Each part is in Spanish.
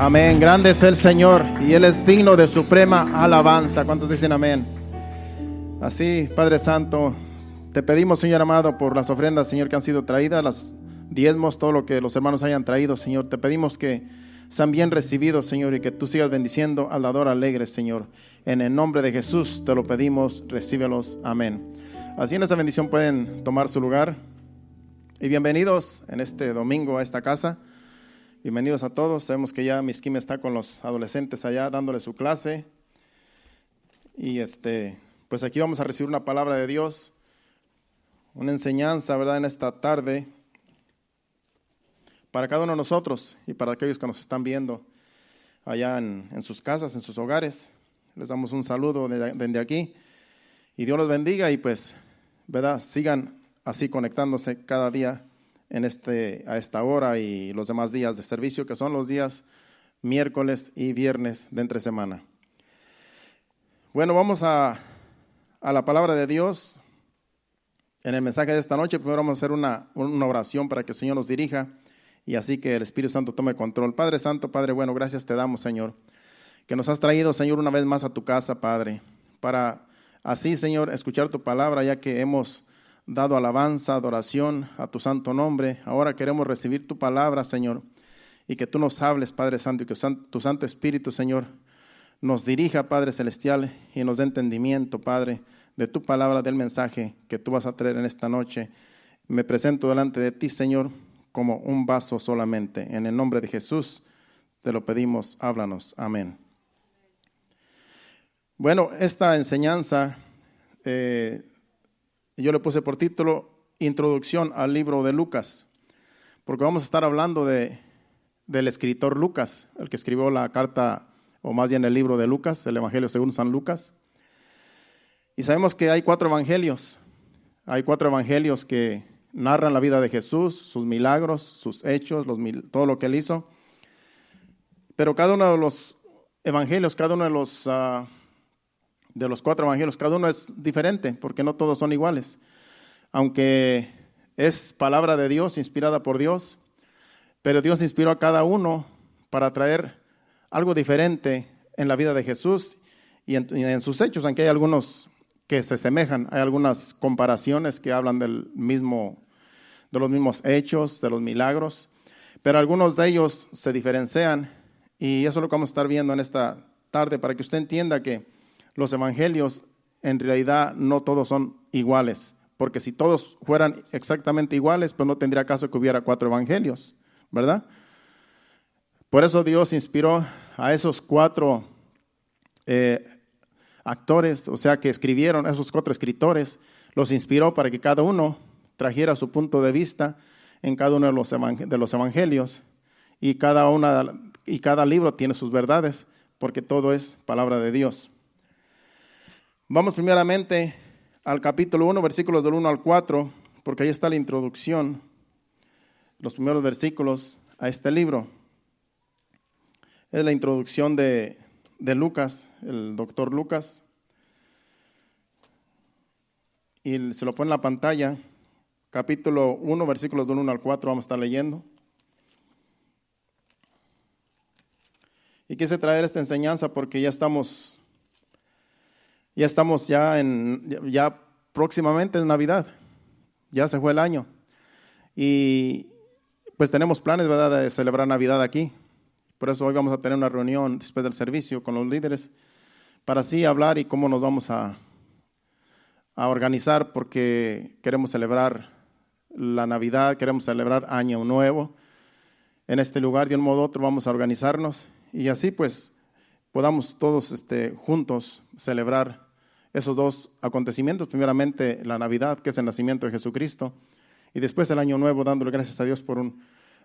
Amén. Grande es el Señor y Él es digno de suprema alabanza. ¿Cuántos dicen amén? Así, Padre Santo, te pedimos, Señor amado, por las ofrendas, Señor, que han sido traídas, las diezmos, todo lo que los hermanos hayan traído, Señor. Te pedimos que sean bien recibidos, Señor, y que tú sigas bendiciendo al dador alegre, Señor. En el nombre de Jesús te lo pedimos, recíbelos. Amén. Así en esa bendición pueden tomar su lugar. Y bienvenidos en este domingo a esta casa. Bienvenidos a todos. Sabemos que ya Miss Kim está con los adolescentes allá dándole su clase. Y pues aquí vamos a recibir una palabra de Dios, una enseñanza, ¿verdad?, en esta tarde para cada uno de nosotros y para aquellos que nos están viendo allá en sus casas, en sus hogares. Les damos un saludo desde aquí y Dios los bendiga y pues, ¿verdad?, sigan así conectándose cada día a esta hora y los demás días de servicio, que son los días miércoles y viernes de entre semana. Bueno, vamos a la palabra de Dios. En el mensaje de esta noche, primero vamos a hacer una oración para que el Señor nos dirija y así que el Espíritu Santo tome control. Padre Santo, Padre bueno, gracias te damos, Señor, que nos has traído, Señor, una vez más a tu casa, Padre, para así, Señor, escuchar tu palabra, ya que hemos dado alabanza, adoración a tu santo nombre. Ahora queremos recibir tu palabra, Señor, y que tú nos hables, Padre Santo, y que tu Santo Espíritu, Señor, nos dirija, Padre Celestial, y nos dé entendimiento, Padre, de tu palabra, del mensaje que tú vas a traer en esta noche. Me presento delante de ti, Señor, como un vaso solamente. En el nombre de Jesús te lo pedimos, háblanos. Amén. Bueno, esta enseñanza yo le puse por título Introducción al libro de Lucas, porque vamos a estar hablando del escritor Lucas, el que escribió la carta, o más bien el libro de Lucas, el Evangelio según San Lucas. Y sabemos que hay cuatro evangelios que narran la vida de Jesús, sus milagros, sus hechos, todo lo que él hizo. Pero cada uno de los evangelios, cada uno de los cuatro evangelios, cada uno es diferente, porque no todos son iguales. Aunque es palabra de Dios, inspirada por Dios, pero Dios inspiró a cada uno para traer algo diferente en la vida de Jesús y en sus hechos, aunque hay algunos que se semejan, hay algunas comparaciones que hablan de los mismos hechos, de los milagros, pero algunos de ellos se diferencian y eso es lo que vamos a estar viendo en esta tarde para que usted entienda que los evangelios en realidad no todos son iguales, porque si todos fueran exactamente iguales, pues no tendría caso que hubiera cuatro evangelios, ¿verdad? Por eso Dios inspiró a esos cuatro actores, o sea, que escribieron, esos cuatro escritores, los inspiró para que cada uno trajera su punto de vista en cada uno de los evangelios y cada libro tiene sus verdades, porque todo es palabra de Dios. Vamos primeramente al capítulo 1, versículos del 1 al 4, porque ahí está la introducción, los primeros versículos a este libro. Es la introducción de Lucas, el doctor Lucas. Y se lo pone en la pantalla, capítulo 1, versículos del 1 al 4, vamos a estar leyendo. Y quise traer esta enseñanza porque ya estamos ya próximamente en Navidad, ya se fue el año y pues tenemos planes, ¿verdad?, de celebrar Navidad aquí. Por eso hoy vamos a tener una reunión después del servicio con los líderes para así hablar y cómo nos vamos a organizar, porque queremos celebrar la Navidad, queremos celebrar Año Nuevo en este lugar. De un modo u otro vamos a organizarnos y así pues podamos todos juntos celebrar esos dos acontecimientos, primeramente la Navidad, que es el nacimiento de Jesucristo, y después el Año Nuevo, dándole gracias a Dios por un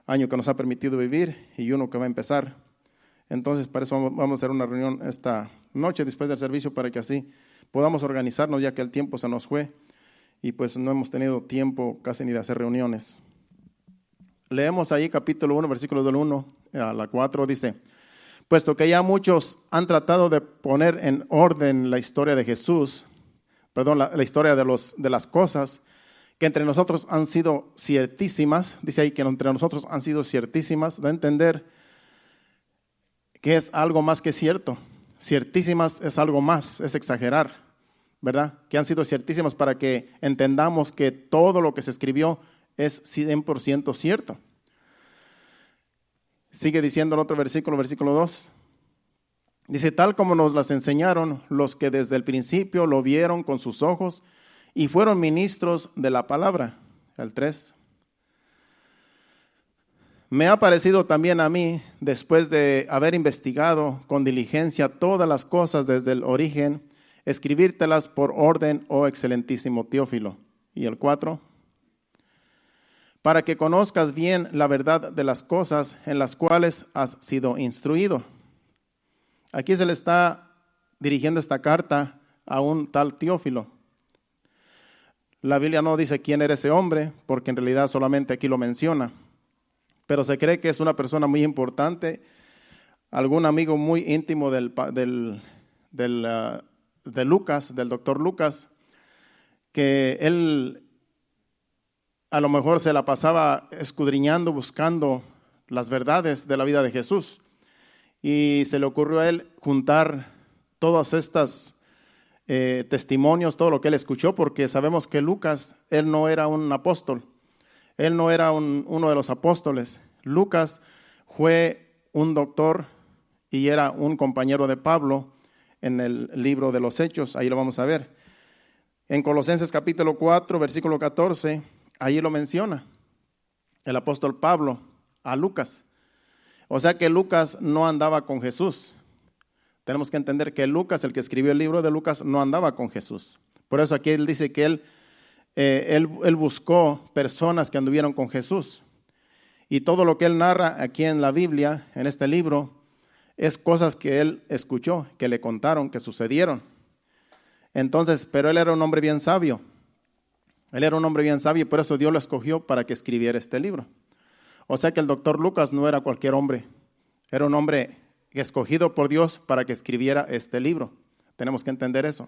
año que nos ha permitido vivir y uno que va a empezar. Entonces, para eso vamos a hacer una reunión esta noche después del servicio para que así podamos organizarnos, ya que el tiempo se nos fue y pues no hemos tenido tiempo casi ni de hacer reuniones. Leemos ahí capítulo 1, versículos del 1 a la 4, dice: puesto que ya muchos han tratado de poner en orden la historia de Jesús, la historia de las cosas que entre nosotros han sido ciertísimas, dice ahí que entre nosotros han sido ciertísimas, da a entender que es algo más que cierto. Ciertísimas es algo más, es exagerar, ¿verdad? Que han sido ciertísimas para que entendamos que todo lo que se escribió es 100% cierto. Sigue diciendo el otro versículo, versículo 2. Dice, tal como nos las enseñaron los que desde el principio lo vieron con sus ojos y fueron ministros de la palabra. El 3. Me ha parecido también a mí, después de haber investigado con diligencia todas las cosas desde el origen, escribírtelas por orden, oh excelentísimo Teófilo. Y el 4. Para que conozcas bien la verdad de las cosas en las cuales has sido instruido. Aquí se le está dirigiendo esta carta a un tal Teófilo. La Biblia no dice quién era ese hombre, porque en realidad solamente aquí lo menciona. Pero se cree que es una persona muy importante, algún amigo muy íntimo de Lucas, del doctor Lucas, que él a lo mejor se la pasaba escudriñando, buscando las verdades de la vida de Jesús. Y se le ocurrió a él juntar todos estos testimonios, todo lo que él escuchó, porque sabemos que Lucas, él no era un apóstol. Él no era uno de los apóstoles. Lucas fue un doctor y era un compañero de Pablo en el libro de los Hechos. Ahí lo vamos a ver. En Colosenses capítulo 4, versículo 14, ahí lo menciona el apóstol Pablo a Lucas. O sea que Lucas no andaba con Jesús. Tenemos que entender que Lucas, el que escribió el libro de Lucas, no andaba con Jesús. Por eso aquí él dice que él buscó personas que anduvieron con Jesús. Y todo lo que él narra aquí en la Biblia, en este libro, es cosas que él escuchó, que le contaron, que sucedieron. Entonces, pero él era un hombre bien sabio. Él era un hombre bien sabio y por eso Dios lo escogió para que escribiera este libro. O sea que el doctor Lucas no era cualquier hombre. Era un hombre escogido por Dios para que escribiera este libro. Tenemos que entender eso.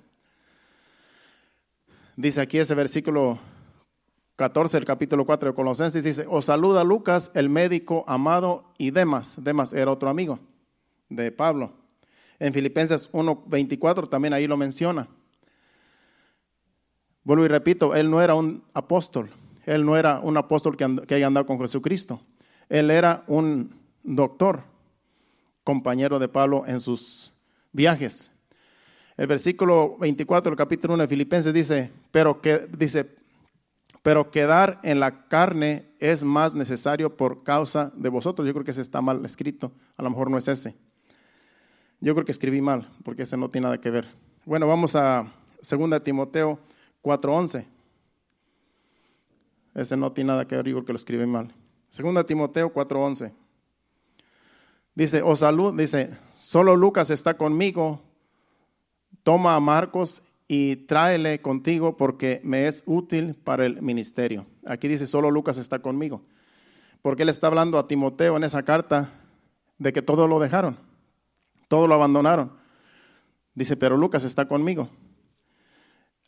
Dice aquí ese versículo 14, el capítulo 4 de Colosenses, dice, os saluda Lucas, el médico amado, y Demas. Demas era otro amigo de Pablo. En Filipenses 1:24 también ahí lo menciona. Vuelvo y repito, él no era un apóstol. Él no era un apóstol que haya andado con Jesucristo. Él era un doctor, compañero de Pablo en sus viajes. El versículo 24 del capítulo 1 de Filipenses dice, pero quedar en la carne es más necesario por causa de vosotros. Yo creo que ese está mal escrito, a lo mejor no es ese. Yo creo que escribí mal, porque ese no tiene nada que ver. Bueno, vamos a 2 Timoteo 4:11. Ese no tiene nada que ver, yo creo que lo escribí mal. 2 Timoteo 4:11. Dice, solo Lucas está conmigo, toma a Marcos y tráele contigo porque me es útil para el ministerio. Aquí dice, solo Lucas está conmigo. Porque él está hablando a Timoteo en esa carta de que todo lo dejaron, todo lo abandonaron. Dice, pero Lucas está conmigo.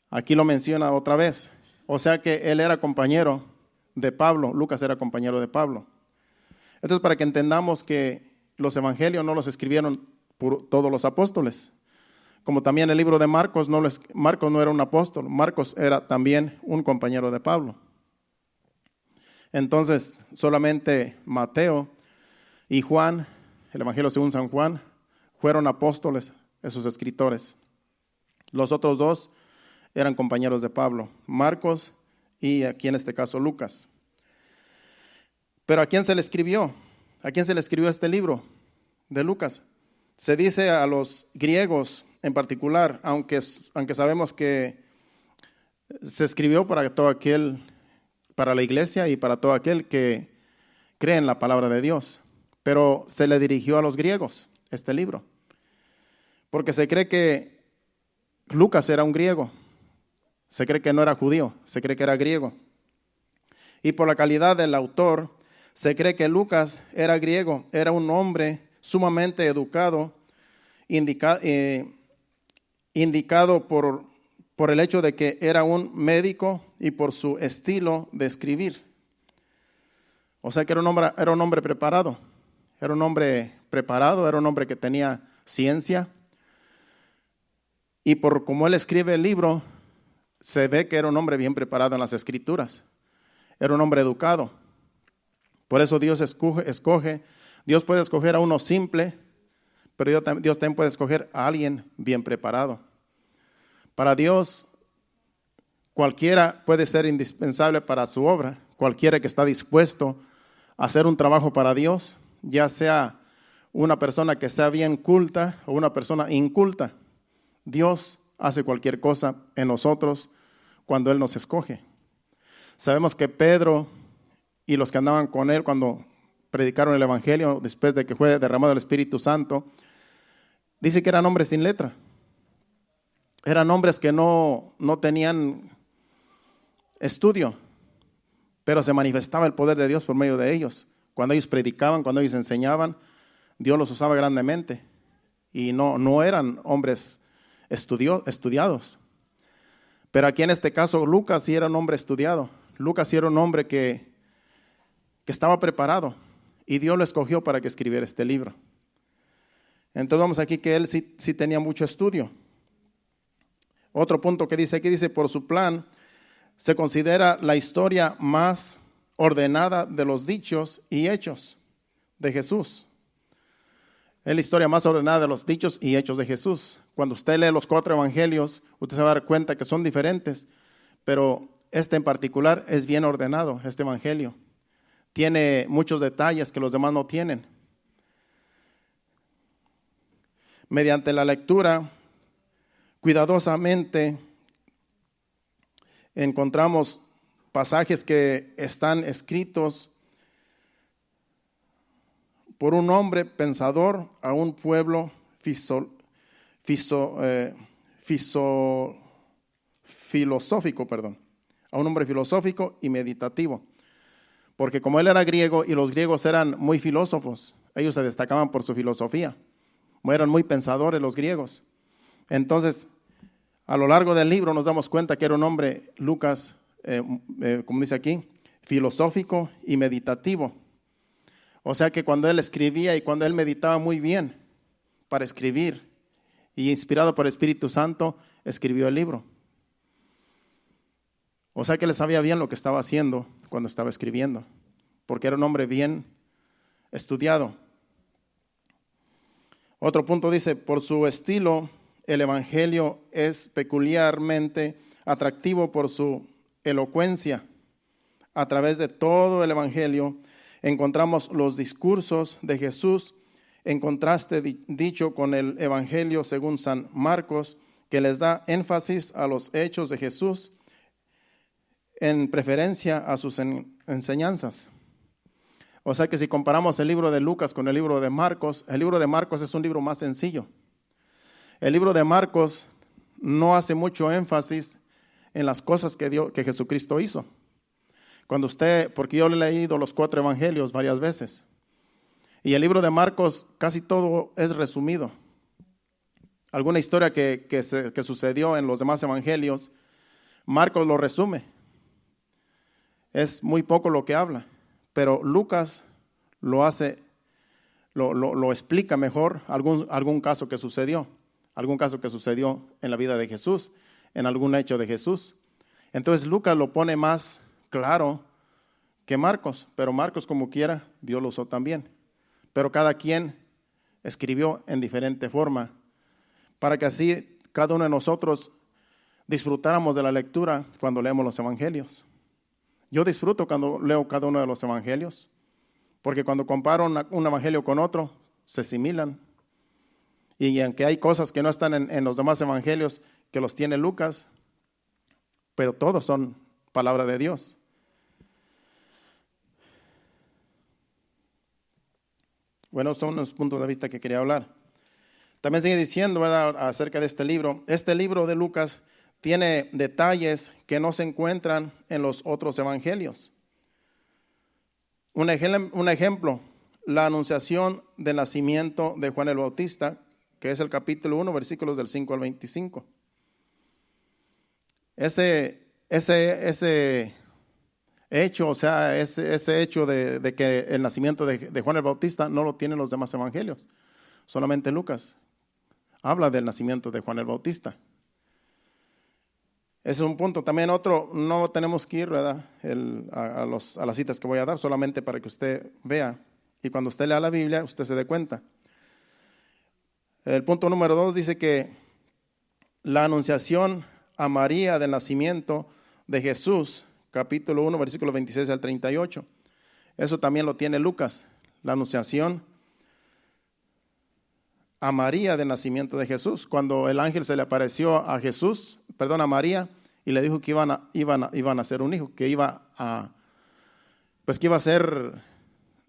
Aquí lo menciona otra vez. O sea que él era compañero de Pablo, Lucas era compañero de Pablo. Entonces, para que entendamos que los evangelios no los escribieron todos los apóstoles. Como también el libro de Marcos no era un apóstol, Marcos era también un compañero de Pablo. Entonces, solamente Mateo y Juan, el evangelio según San Juan, fueron apóstoles, esos escritores. Los otros dos eran compañeros de Pablo, Marcos y aquí en este caso Lucas. Pero ¿a quién se le escribió? ¿A quién se le escribió este libro de Lucas? Se dice a los griegos en particular, aunque sabemos que se escribió para todo aquel, para la iglesia y para todo aquel que cree en la palabra de Dios. Pero se le dirigió a los griegos este libro, porque se cree que Lucas era un griego. Se cree que no era judío, se cree que era griego. Y por la calidad del autor, se cree que Lucas era griego, era un hombre sumamente educado, indicado por el hecho de que era un médico y por su estilo de escribir. O sea que era un hombre preparado. era un hombre preparado, era un hombre que tenía ciencia. Y por como él escribe el libro, se ve que era un hombre bien preparado en las escrituras. Era un hombre educado. Por eso Dios escoge. Dios puede escoger a uno simple, pero Dios también puede escoger a alguien bien preparado. Para Dios, cualquiera puede ser indispensable para su obra. Cualquiera que está dispuesto a hacer un trabajo para Dios, ya sea una persona que sea bien culta o una persona inculta. Dios hace cualquier cosa en nosotros cuando Él nos escoge. Sabemos que Pedro y los que andaban con Él cuando predicaron el Evangelio, después de que fue derramado el Espíritu Santo, dice que eran hombres sin letra. Eran hombres que no tenían estudio, pero se manifestaba el poder de Dios por medio de ellos. Cuando ellos predicaban, cuando ellos enseñaban, Dios los usaba grandemente. Y no eran hombres estudiados. Pero aquí en este caso Lucas sí era un hombre estudiado. Lucas sí era un hombre que estaba preparado. Y Dios lo escogió para que escribiera este libro. Entonces vamos aquí que él sí tenía mucho estudio. Otro punto que dice aquí, dice, por su plan, se considera la historia más ordenada de los dichos y hechos de Jesús. Es la historia más ordenada de los dichos y hechos de Jesús. Cuando usted lee los 4 evangelios, usted se va a dar cuenta que son diferentes, pero este en particular es bien ordenado, este evangelio. Tiene muchos detalles que los demás no tienen. Mediante la lectura, cuidadosamente, encontramos pasajes que están escritos por un hombre pensador a un pueblo filosófico, a un hombre filosófico y meditativo. Porque como él era griego y los griegos eran muy filósofos, ellos se destacaban por su filosofía, eran muy pensadores los griegos. Entonces, a lo largo del libro nos damos cuenta que era un hombre, Lucas, como dice aquí, filosófico y meditativo. O sea que cuando él escribía y cuando él meditaba muy bien para escribir y inspirado por el Espíritu Santo, escribió el libro. O sea que él sabía bien lo que estaba haciendo cuando estaba escribiendo, porque era un hombre bien estudiado. Otro punto dice, por su estilo, el Evangelio es peculiarmente atractivo por su elocuencia. A través de todo el Evangelio encontramos los discursos de Jesús en contraste dicho con el Evangelio según San Marcos, que les da énfasis a los hechos de Jesús en preferencia a sus enseñanzas. O sea que si comparamos el libro de Lucas con el libro de Marcos es un libro más sencillo. El libro de Marcos no hace mucho énfasis en las cosas que Jesucristo hizo. Porque yo le he leído los 4 evangelios varias veces. Y el libro de Marcos casi todo es resumido. Alguna historia que sucedió en los demás evangelios, Marcos lo resume. Es muy poco lo que habla. Pero Lucas lo explica mejor, algún caso que sucedió en la vida de Jesús, en algún hecho de Jesús. Entonces Lucas lo pone más claro que Marcos, pero Marcos como quiera, Dios lo usó también. Pero cada quien escribió en diferente forma, para que así cada uno de nosotros disfrutáramos de la lectura cuando leemos los evangelios. Yo disfruto cuando leo cada uno de los evangelios, porque cuando comparo un evangelio con otro, se asimilan. Y aunque hay cosas que no están en los demás evangelios, que los tiene Lucas, pero todos son palabra de Dios. Bueno, son los puntos de vista que quería hablar. También sigue diciendo, ¿verdad?, acerca de este libro. Este libro de Lucas tiene detalles que no se encuentran en los otros evangelios. Un ejemplo, la anunciación del nacimiento de Juan el Bautista, que es el capítulo 1, versículos del 5 al 25. hecho, o sea, ese hecho de que el nacimiento de Juan el Bautista no lo tienen los demás evangelios. Solamente Lucas habla del nacimiento de Juan el Bautista. Ese es un punto. También otro, no tenemos que ir, ¿verdad? A las citas que voy a dar, solamente para que usted vea. Y cuando usted lea la Biblia, usted se dé cuenta. El punto número 2 dice que la anunciación a María del nacimiento de Jesús, capítulo 1, versículos 26 al 38. Eso también lo tiene Lucas, la anunciación a María del nacimiento de Jesús. Cuando el ángel se le apareció a María, y le dijo que iban a nacer un hijo, que iba a ser,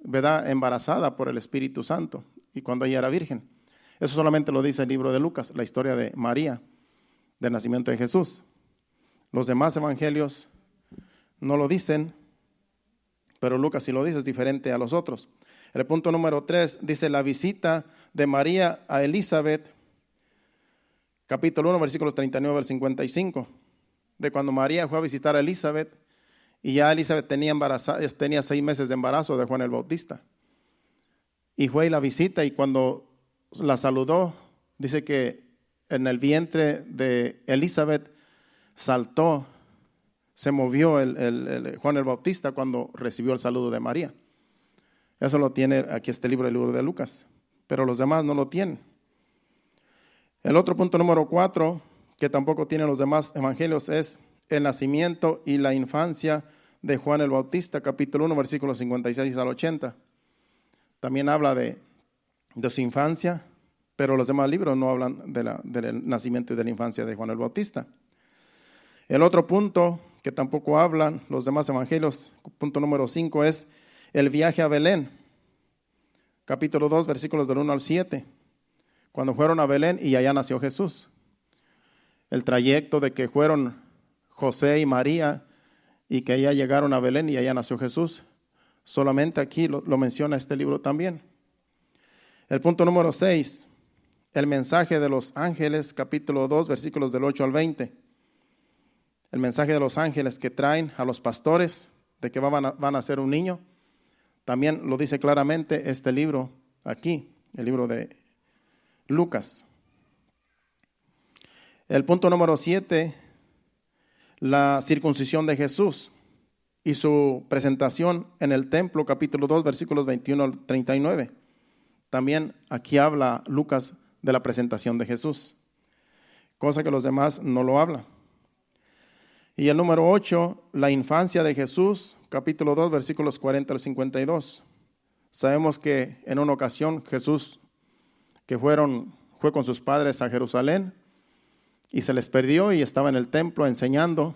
¿verdad?, embarazada por el Espíritu Santo, y cuando ella era virgen. Eso solamente lo dice el libro de Lucas, la historia de María, del nacimiento de Jesús. Los demás evangelios no lo dicen, pero Lucas sí lo dice, es diferente a los otros. El punto número 3 dice la visita de María a Elizabeth, capítulo 1, versículos 39 al 55. De cuando María fue a visitar a Elizabeth, y ya Elizabeth tenía 6 meses de embarazo de Juan el Bautista. Y fue y la visita, y cuando la saludó, dice que en el vientre de Elizabeth saltó, se movió el Juan el Bautista cuando recibió el saludo de María. Eso lo tiene aquí el libro de Lucas, pero los demás no lo tienen. El otro punto número 4, que tampoco tienen los demás evangelios, es el nacimiento y la infancia de Juan el Bautista, capítulo 1, versículos 56 al 80. También habla de su infancia, pero los demás libros no hablan del nacimiento y de la infancia de Juan el Bautista. El otro punto que tampoco hablan los demás evangelios, punto número 5, es el viaje a Belén, capítulo 2, versículos del 1 al 7, cuando fueron a Belén y allá nació Jesús. El trayecto de que fueron José y María y que allá llegaron a Belén y allá nació Jesús, solamente aquí lo menciona este libro también. El punto número 6, el mensaje de los ángeles, capítulo 2, versículos del 8 al 20. El mensaje de los ángeles que traen a los pastores de que van a nacer un niño. También lo dice claramente este libro aquí, el libro de Lucas. El punto número 7, la circuncisión de Jesús y su presentación en el templo, capítulo 2, versículos 21 al 39. También aquí habla Lucas de la presentación de Jesús, cosa que los demás no lo hablan. Y el número 8, la infancia de Jesús, capítulo 2, versículos 40 al 52. Sabemos que en una ocasión Jesús, que fue con sus padres a Jerusalén, y se les perdió y estaba en el templo enseñando,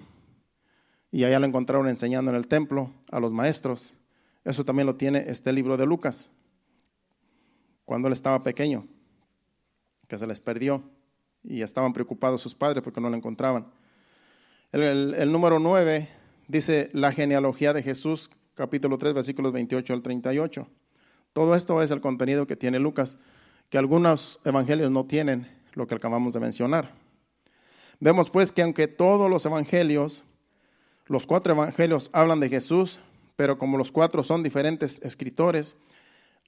y allá lo encontraron enseñando en el templo a los maestros. Eso también lo tiene este libro de Lucas, cuando él estaba pequeño, que se les perdió y estaban preocupados sus padres porque no lo encontraban. El número 9 dice la genealogía de Jesús, capítulo 3, versículos 28 al 38. Todo esto es el contenido que tiene Lucas, que algunos evangelios no tienen lo que acabamos de mencionar. Vemos pues que aunque todos los evangelios, los 4 evangelios hablan de Jesús, pero como los 4 son diferentes escritores,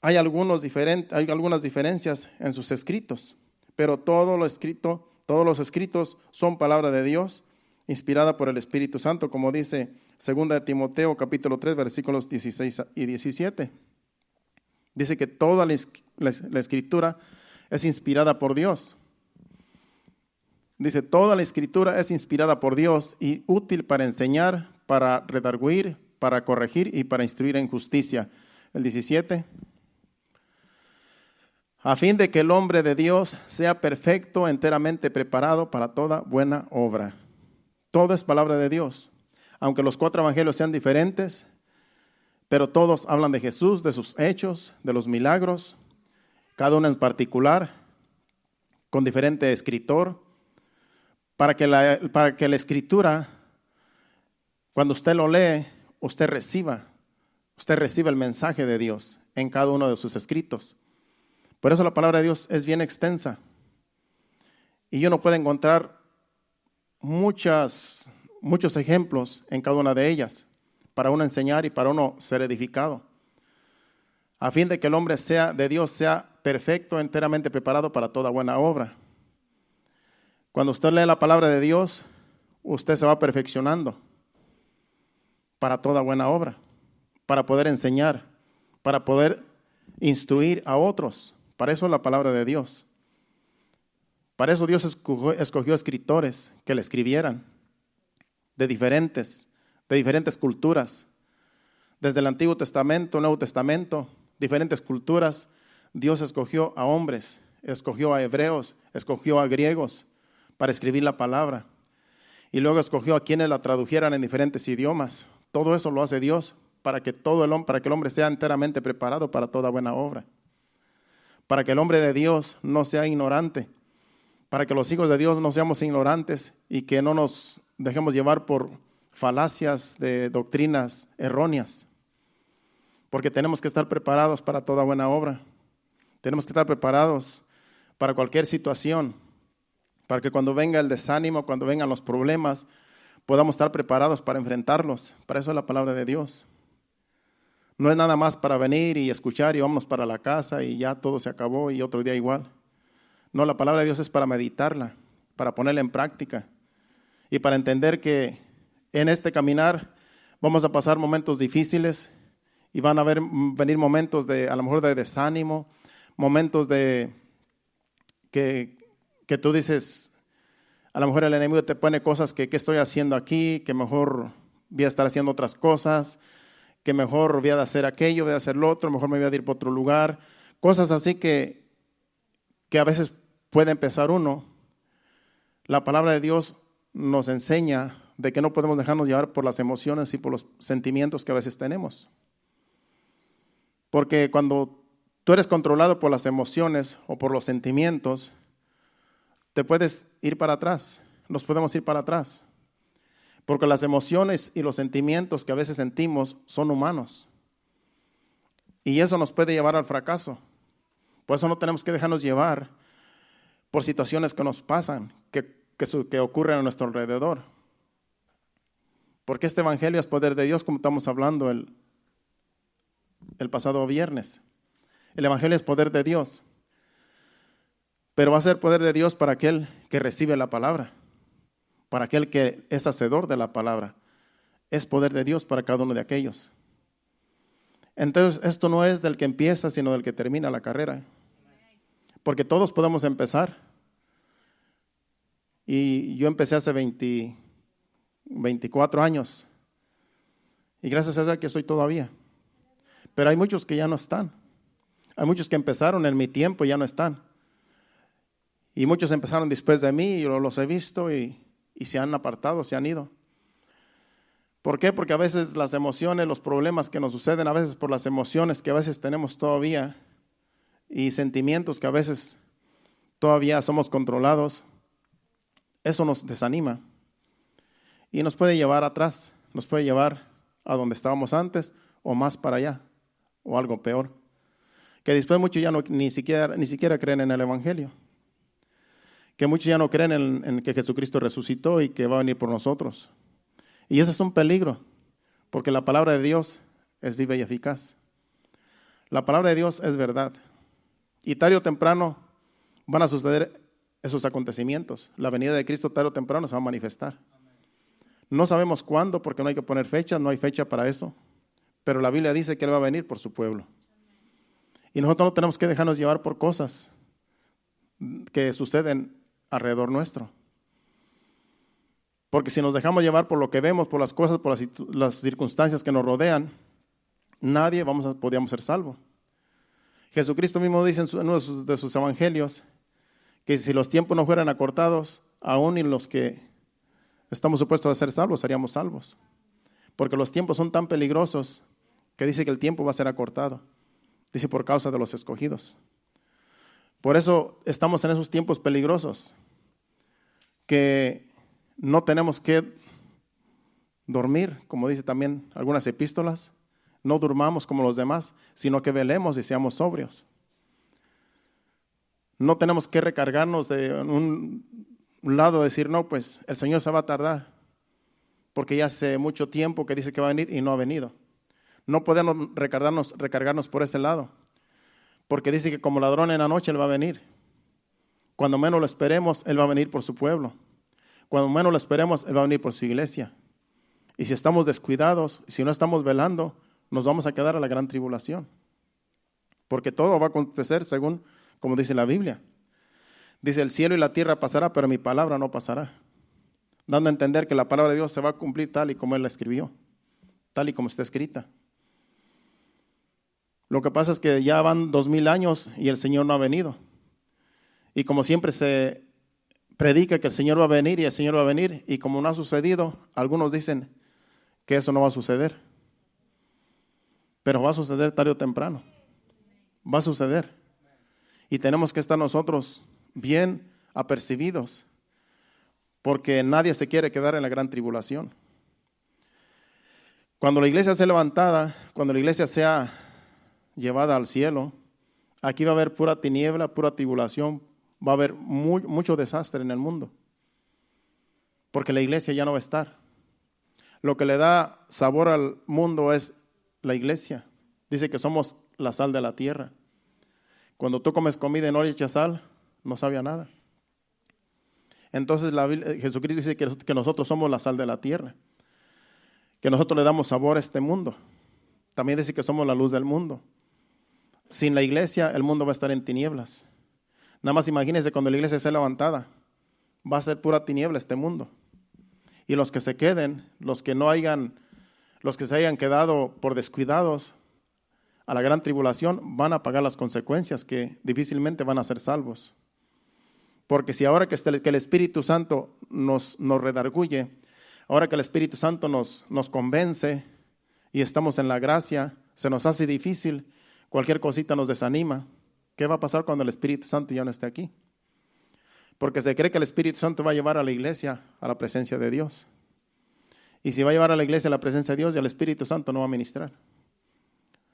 hay algunas diferencias en sus escritos, pero todos los escritos son palabra de Dios, inspirada por el Espíritu Santo, como dice 2 de Timoteo, capítulo 3, versículos 16 y 17. Dice que toda la escritura es inspirada por Dios. Dice, toda la escritura es inspirada por Dios y útil para enseñar, para redarguir, para corregir y para instruir en justicia. El 17. A fin de que el hombre de Dios sea perfecto, enteramente preparado para toda buena obra. Todo es palabra de Dios. Aunque los 4 evangelios sean diferentes, pero todos hablan de Jesús, de sus hechos, de los milagros, cada uno en particular, con diferente escritor, para que la escritura, cuando usted lo lee, usted reciba el mensaje de Dios en cada uno de sus escritos. Por eso la palabra de Dios es bien extensa. Y uno puede encontrar muchos ejemplos en cada una de ellas. para uno enseñar y para uno ser edificado, a fin de que el hombre sea de Dios, sea perfecto, enteramente preparado para toda buena obra. Cuando usted lee la palabra de Dios, usted se va perfeccionando para toda buena obra, para poder enseñar, para poder instruir a otros. Para eso es la palabra de Dios. Para eso Dios escogió escritores que le escribieran de diferentes culturas. Desde el Antiguo Testamento, Nuevo Testamento, diferentes culturas. Dios escogió a hombres, escogió a hebreos, escogió a griegos para escribir la palabra. Y luego escogió a quienes la tradujeran en diferentes idiomas. Todo eso lo hace Dios para que el hombre sea enteramente preparado para toda buena obra. Para que el hombre de Dios no sea ignorante. Para que los hijos de Dios no seamos ignorantes y que no nos dejemos llevar por falacias de doctrinas erróneas. Porque tenemos que estar preparados para toda buena obra. Tenemos que estar preparados para cualquier situación. Para que cuando venga el desánimo, cuando vengan los problemas, podamos estar preparados para enfrentarlos. Para eso es la palabra de Dios. No es nada más para venir y escuchar y vámonos para la casa y ya todo se acabó y otro día igual. No, la palabra de Dios es para meditarla, para ponerla en práctica y para entender que en este caminar vamos a pasar momentos difíciles y van a venir momentos a lo mejor de desánimo, momentos de que tú dices, a lo mejor el enemigo te pone cosas que ¿qué estoy haciendo aquí? Que mejor voy a estar haciendo otras cosas, que mejor voy a hacer aquello, voy a hacer lo otro, mejor me voy a ir para otro lugar. Cosas así que a veces puede empezar uno. La palabra de Dios nos enseña de que no podemos dejarnos llevar por las emociones y por los sentimientos que a veces tenemos. Porque cuando tú eres controlado por las emociones o por los sentimientos, te puedes ir para atrás, nos podemos ir para atrás. Porque las emociones y los sentimientos que a veces sentimos son humanos. Y eso nos puede llevar al fracaso. Por eso no tenemos que dejarnos llevar por situaciones que nos pasan, que ocurren a nuestro alrededor. Porque este evangelio es poder de Dios, como estamos hablando el pasado viernes. El evangelio es poder de Dios. Pero va a ser poder de Dios para aquel que recibe la palabra, para aquel que es hacedor de la palabra. Es poder de Dios para cada uno de aquellos. Entonces, esto no es del que empieza, sino del que termina la carrera. Porque todos podemos empezar. Y yo empecé hace 24 años. Y gracias a Dios aquí estoy todavía. Pero hay muchos que ya no están. Hay muchos que empezaron en mi tiempo y ya no están. Y muchos empezaron después de mí, y yo los he visto y se han apartado, se han ido. ¿Por qué? Porque a veces las emociones, los problemas que nos suceden, a veces por las emociones que a veces tenemos todavía y sentimientos que a veces todavía somos controlados, eso nos desanima y nos puede llevar atrás, nos puede llevar a donde estábamos antes o más para allá o algo peor. Que después muchos ya ni siquiera creen en el evangelio. Que muchos ya no creen en que Jesucristo resucitó y que va a venir por nosotros. Y ese es un peligro, porque la palabra de Dios es viva y eficaz. La palabra de Dios es verdad. Y tarde o temprano van a suceder esos acontecimientos. La venida de Cristo tarde o temprano se va a manifestar. No sabemos cuándo, porque no hay que poner fecha, no hay fecha para eso. Pero la Biblia dice que Él va a venir por su pueblo. Y nosotros no tenemos que dejarnos llevar por cosas que suceden alrededor nuestro. Porque si nos dejamos llevar por lo que vemos, por las cosas, por las circunstancias que nos rodean, nadie podríamos ser salvos. Jesucristo mismo dice en uno de sus evangelios que si los tiempos no fueran acortados, aún en los que estamos supuestos a ser salvos, seríamos salvos. Porque los tiempos son tan peligrosos que dice que el tiempo va a ser acortado. Dice por causa de los escogidos. Por eso estamos en esos tiempos peligrosos que no tenemos que dormir, como dice también algunas epístolas, no durmamos como los demás, sino que velemos y seamos sobrios. No tenemos que recargarnos de un lado, decir, no, pues el Señor se va a tardar. porque ya hace mucho tiempo que dice que va a venir y no ha venido. No podemos recargarnos por ese lado, porque dice que como ladrón en la noche Él va a venir. Cuando menos lo esperemos, Él va a venir por su pueblo. Cuando menos lo esperemos, Él va a venir por su iglesia. Y si estamos descuidados, si no estamos velando, nos vamos a quedar a la gran tribulación. Porque todo va a acontecer según como dice la Biblia. Dice, el cielo y la tierra pasará, pero mi palabra no pasará. Dando a entender que la palabra de Dios se va a cumplir tal y como Él la escribió, tal y como está escrita. Lo que pasa es que ya van 2000 años y el Señor no ha venido. Y como siempre se predica que el Señor va a venir y el Señor va a venir, y como no ha sucedido, algunos dicen que eso no va a suceder. Pero va a suceder tarde o temprano. Va a suceder. Y tenemos que estar nosotros bien apercibidos, porque nadie se quiere quedar en la gran tribulación. Cuando la iglesia sea levantada, cuando la iglesia sea llevada al cielo, aquí va a haber pura tiniebla, pura tribulación, va a haber mucho desastre en el mundo, porque la iglesia ya no va a estar. Lo que le da sabor al mundo es la iglesia. Dice que somos la sal de la tierra. Cuando tú comes comida y no le echas sal, no sabe a nada. Entonces Jesucristo dice que nosotros somos la sal de la tierra, que nosotros le damos sabor a este mundo. También dice que somos la luz del mundo. Sin la iglesia, el mundo va a estar en tinieblas. Nada más imagínense cuando la iglesia sea levantada, va a ser pura tiniebla este mundo. Y los que se queden, los que se hayan quedado por descuidados a la gran tribulación, van a pagar las consecuencias, que difícilmente van a ser salvos. Porque si ahora que el Espíritu Santo nos redarguye, ahora que el Espíritu Santo nos convence y estamos en la gracia, se nos hace difícil, cualquier cosita nos desanima. ¿Qué va a pasar cuando el Espíritu Santo ya no esté aquí? Porque se cree que el Espíritu Santo va a llevar a la iglesia a la presencia de Dios. Y si va a llevar a la iglesia a la presencia de Dios, ya el Espíritu Santo no va a ministrar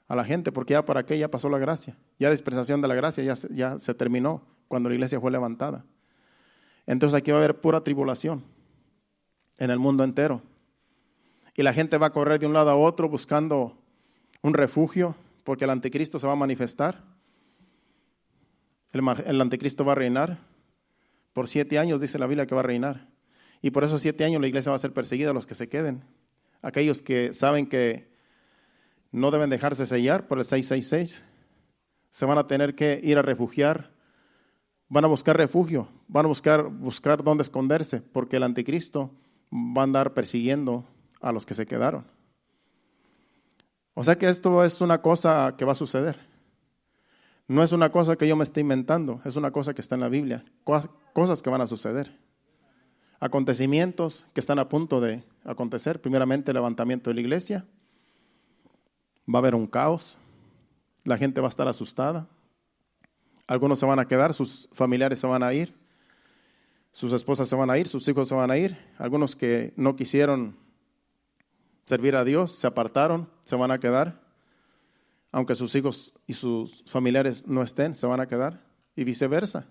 a la gente, porque ya para qué, ya pasó la gracia. Ya la dispensación de la gracia ya se terminó cuando la iglesia fue levantada. Entonces aquí va a haber pura tribulación en el mundo entero. Y la gente va a correr de un lado a otro buscando un refugio, porque el anticristo se va a manifestar. El anticristo va a reinar. Por 7 años dice la Biblia que va a reinar. Y por esos 7 años la iglesia va a ser perseguida, los que se queden. Aquellos que saben que no deben dejarse sellar por el 666, se van a tener que ir a refugiar, van a buscar refugio, van a buscar dónde esconderse, porque el anticristo va a andar persiguiendo a los que se quedaron. O sea que esto es una cosa que va a suceder. No es una cosa que yo me esté inventando, es una cosa que está en la Biblia, cosas que van a suceder. Acontecimientos que están a punto de acontecer. Primeramente, el levantamiento de la iglesia. Va a haber un caos, la gente va a estar asustada, algunos se van a quedar, sus familiares se van a ir, sus esposas se van a ir, sus hijos se van a ir, algunos que no quisieron servir a Dios, se apartaron, se van a quedar, aunque sus hijos y sus familiares no estén, se van a quedar, y viceversa.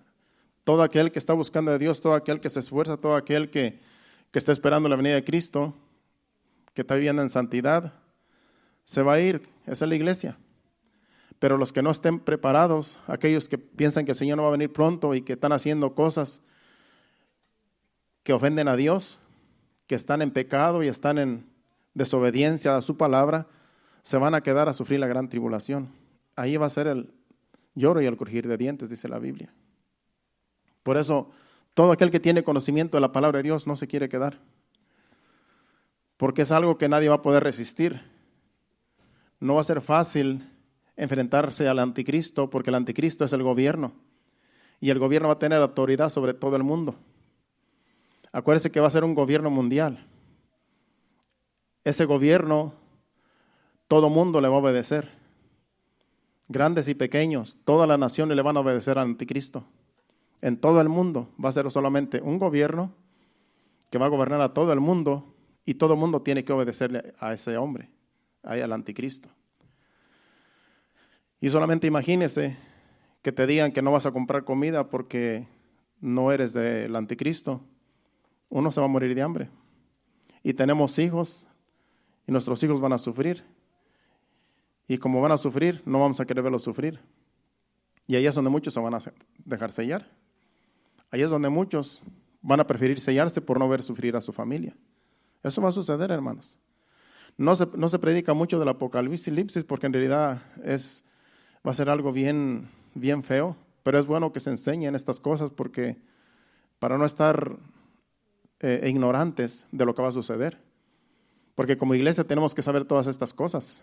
Todo aquel que está buscando a Dios, todo aquel que se esfuerza, todo aquel que está esperando la venida de Cristo, que está viviendo en santidad, se va a ir, esa es la iglesia. Pero los que no estén preparados, aquellos que piensan que el Señor no va a venir pronto y que están haciendo cosas que ofenden a Dios, que están en pecado y están en desobediencia a su palabra, se van a quedar a sufrir la gran tribulación. Ahí va a ser el lloro y el crujir de dientes, dice la Biblia. Por eso, todo aquel que tiene conocimiento de la palabra de Dios no se quiere quedar, porque es algo que nadie va a poder resistir. No va a ser fácil enfrentarse al anticristo, porque el anticristo es el gobierno, y el gobierno va a tener autoridad sobre todo el mundo. Acuérdense que va a ser un gobierno mundial. Ese gobierno, todo mundo le va a obedecer. Grandes y pequeños, todas las naciones le van a obedecer al anticristo. En todo el mundo va a ser solamente un gobierno que va a gobernar a todo el mundo, y todo el mundo tiene que obedecerle a ese hombre, al anticristo. Y solamente imagínese que te digan que no vas a comprar comida porque no eres del anticristo. Uno se va a morir de hambre. y tenemos hijos y nuestros hijos van a sufrir. Y como van a sufrir, no vamos a querer verlos sufrir. Y ahí es donde muchos se van a dejar sellar. Ahí es donde muchos van a preferir sellarse por no ver sufrir a su familia. Eso va a suceder, hermanos. No se predica mucho del apocalipsis porque en realidad va a ser algo bien, bien feo, pero es bueno que se enseñen estas cosas porque para no estar ignorantes de lo que va a suceder. Porque como iglesia tenemos que saber todas estas cosas.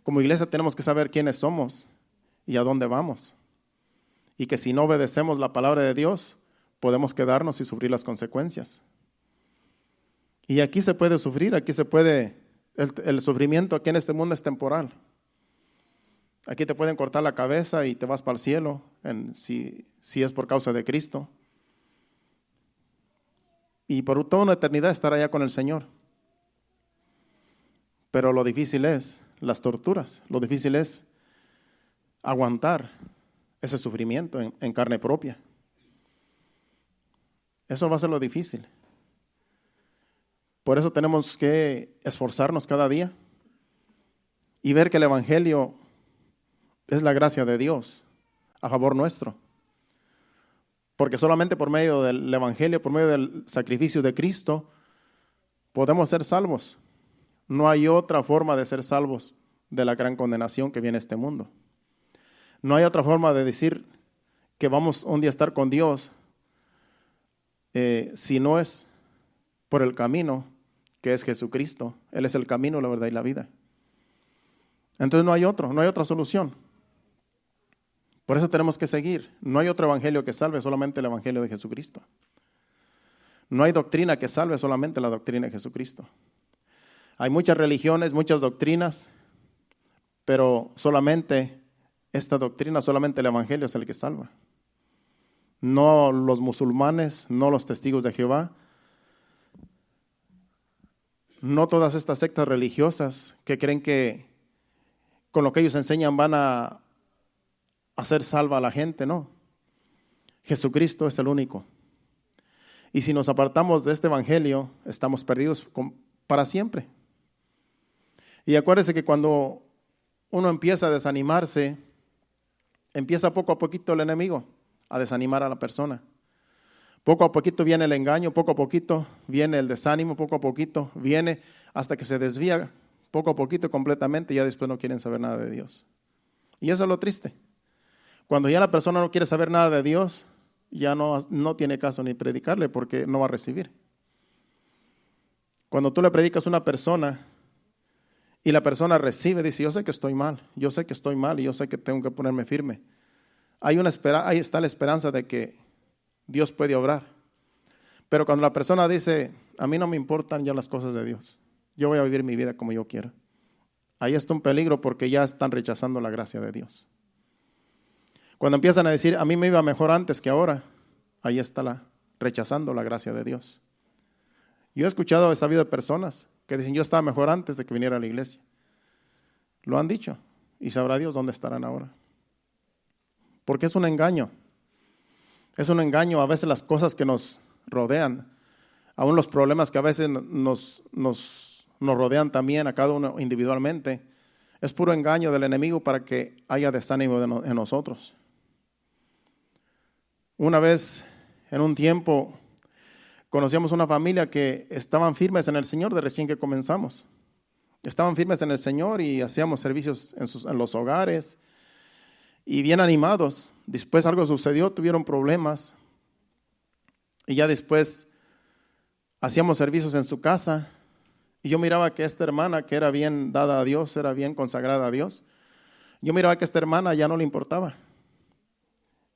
Como iglesia tenemos que saber quiénes somos y a dónde vamos. Y que si no obedecemos la palabra de Dios, podemos quedarnos y sufrir las consecuencias. Y aquí se puede sufrir, aquí se puede, el sufrimiento aquí en este mundo es temporal. Aquí te pueden cortar la cabeza y te vas para el cielo, si es por causa de Cristo. Y por toda una eternidad estar allá con el Señor. Pero lo difícil es las torturas, lo difícil es aguantar ese sufrimiento en carne propia. Eso va a ser lo difícil. Por eso tenemos que esforzarnos cada día y ver que el Evangelio es la gracia de Dios a favor nuestro. Porque solamente por medio del Evangelio, por medio del sacrificio de Cristo, podemos ser salvos. No hay otra forma de ser salvos de la gran condenación que viene a este mundo. No hay otra forma de decir que vamos un día a estar con Dios si no es por el camino que es Jesucristo. Él es el camino, la verdad y la vida. Entonces no hay otra solución. Por eso tenemos que seguir. No hay otro evangelio que salve, solamente el evangelio de Jesucristo. No hay doctrina que salve, solamente la doctrina de Jesucristo. Hay muchas religiones, muchas doctrinas, pero solamente esta doctrina, solamente el evangelio es el que salva. No los musulmanes, no los testigos de Jehová, no todas estas sectas religiosas que creen que con lo que ellos enseñan van a hacer salva a la gente, no. Jesucristo es el único. Y si nos apartamos de este evangelio, estamos perdidos para siempre. Y acuérdense que cuando uno empieza a desanimarse, empieza poco a poquito el enemigo a desanimar a la persona. Poco a poquito viene el engaño, poco a poquito viene el desánimo, poco a poquito viene hasta que se desvía, poco a poquito completamente y ya después no quieren saber nada de Dios. Y eso es lo triste. Cuando ya la persona no quiere saber nada de Dios, ya no tiene caso ni predicarle porque no va a recibir. Cuando tú le predicas a una persona y la persona recibe, dice, yo sé que estoy mal y yo sé que tengo que ponerme firme. Ahí está la esperanza de que Dios puede obrar. Pero cuando la persona dice, a mí no me importan ya las cosas de Dios, yo voy a vivir mi vida como yo quiera. Ahí está un peligro porque ya están rechazando la gracia de Dios. Cuando empiezan a decir, a mí me iba mejor antes que ahora, ahí está rechazando la gracia de Dios. Yo he sabido de personas que dicen, yo estaba mejor antes de que viniera a la iglesia. Lo han dicho y sabrá Dios dónde estarán ahora. Porque es un engaño. Es un engaño a veces las cosas que nos rodean, aún los problemas que a veces nos rodean también a cada uno individualmente. Es puro engaño del enemigo para que haya desánimo en nosotros. Una vez, en un tiempo, conocíamos una familia que estaban firmes en el Señor de recién que comenzamos. Estaban firmes en el Señor y hacíamos servicios en los hogares y bien animados. Después algo sucedió, tuvieron problemas y ya después hacíamos servicios en su casa y yo miraba que esta hermana que era bien dada a Dios, era bien consagrada a Dios, yo miraba que esta hermana ya no le importaba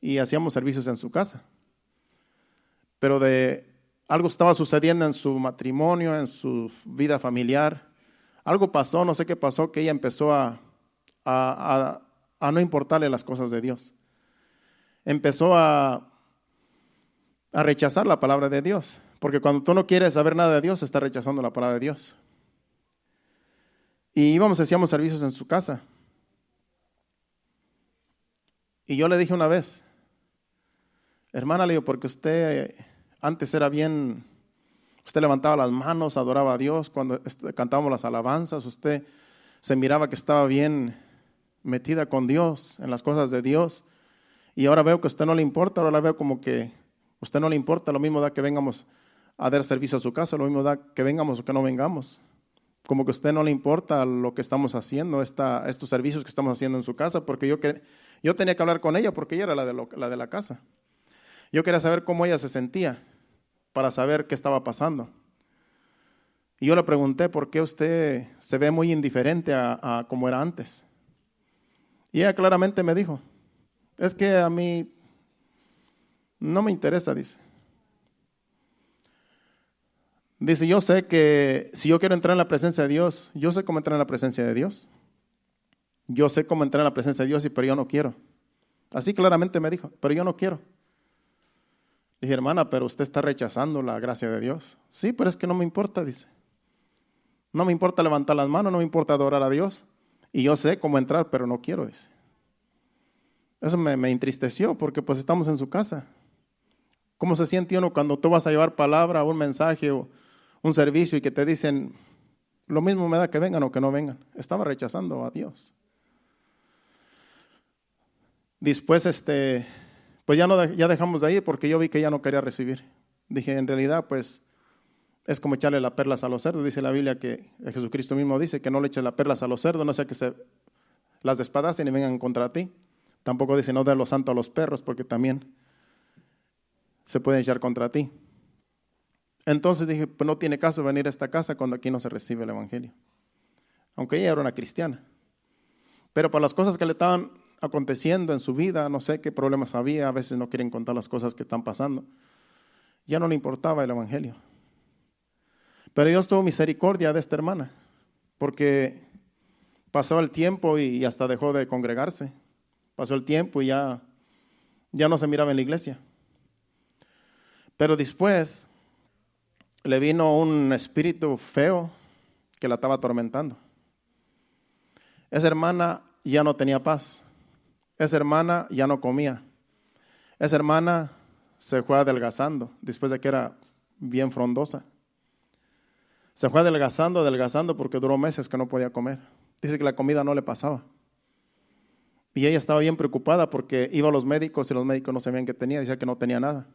y hacíamos servicios en su casa. Pero algo estaba sucediendo en su matrimonio, en su vida familiar. Algo pasó, no sé qué pasó, que ella empezó a no importarle las cosas de Dios. Empezó a rechazar la palabra de Dios. Porque cuando tú no quieres saber nada de Dios, estás rechazando la palabra de Dios. Y hacíamos servicios en su casa. Y yo le dije una vez, hermana, le digo, porque usted antes era bien Usted levantaba las manos, adoraba a Dios. Cuando cantábamos las alabanzas, usted se miraba que estaba bien metida con Dios, en las cosas de Dios. Y ahora veo que a usted no le importa, ahora la veo como que a usted no le importa. Lo mismo da que vengamos a dar servicio a su casa, lo mismo da que vengamos o que no vengamos. Como que a usted no le importa lo que estamos haciendo, estos servicios que estamos haciendo en su casa, porque yo tenía que hablar con ella porque ella era la de la casa. Yo quería saber cómo ella se sentía para saber qué estaba pasando. Y yo le pregunté, ¿por qué usted se ve muy indiferente a como era antes? Y ella claramente me dijo, es que a mí no me interesa, dice. Dice, yo sé que si yo quiero entrar en la presencia de Dios, yo sé cómo entrar en la presencia de Dios. Yo sé cómo entrar en la presencia de Dios, pero yo no quiero. Así claramente me dijo, pero yo no quiero. Dije, hermana, pero usted está rechazando la gracia de Dios. Sí, pero es que no me importa, dice. No me importa levantar las manos, no me importa adorar a Dios. Y yo sé cómo entrar, pero no quiero, dice. Eso me entristeció porque pues estamos en su casa. ¿Cómo se siente uno cuando tú vas a llevar palabra, un mensaje o un servicio y que te dicen, lo mismo me da que vengan o que no vengan? Estaba rechazando a Dios. Después, pues ya dejamos de ir porque yo vi que ella no quería recibir. Dije, en realidad, pues, es como echarle las perlas a los cerdos. Dice la Biblia que Jesucristo mismo dice que no le eches las perlas a los cerdos, no sea que se las despadacen y vengan contra ti. Tampoco dice no dé lo santo a los perros porque también se pueden echar contra ti. Entonces dije, pues no tiene caso venir a esta casa cuando aquí no se recibe el evangelio. Aunque ella era una cristiana. Pero por las cosas que le estaban aconteciendo en su vida, no sé qué problemas había, a veces no quieren contar las cosas que están pasando. Ya no le importaba el evangelio. Pero Dios tuvo misericordia de esta hermana, porque pasó el tiempo y hasta dejó de congregarse. Pasó el tiempo y ya no se miraba en la iglesia. Pero después le vino un espíritu feo que la estaba atormentando. Esa hermana ya no tenía paz. Esa hermana ya no comía. Esa hermana se fue adelgazando después de que era bien frondosa. Se fue adelgazando porque duró meses que no podía comer. Dice que la comida no le pasaba. Y ella estaba bien preocupada porque iba a los médicos y los médicos no sabían qué tenía, decía que no tenía nada.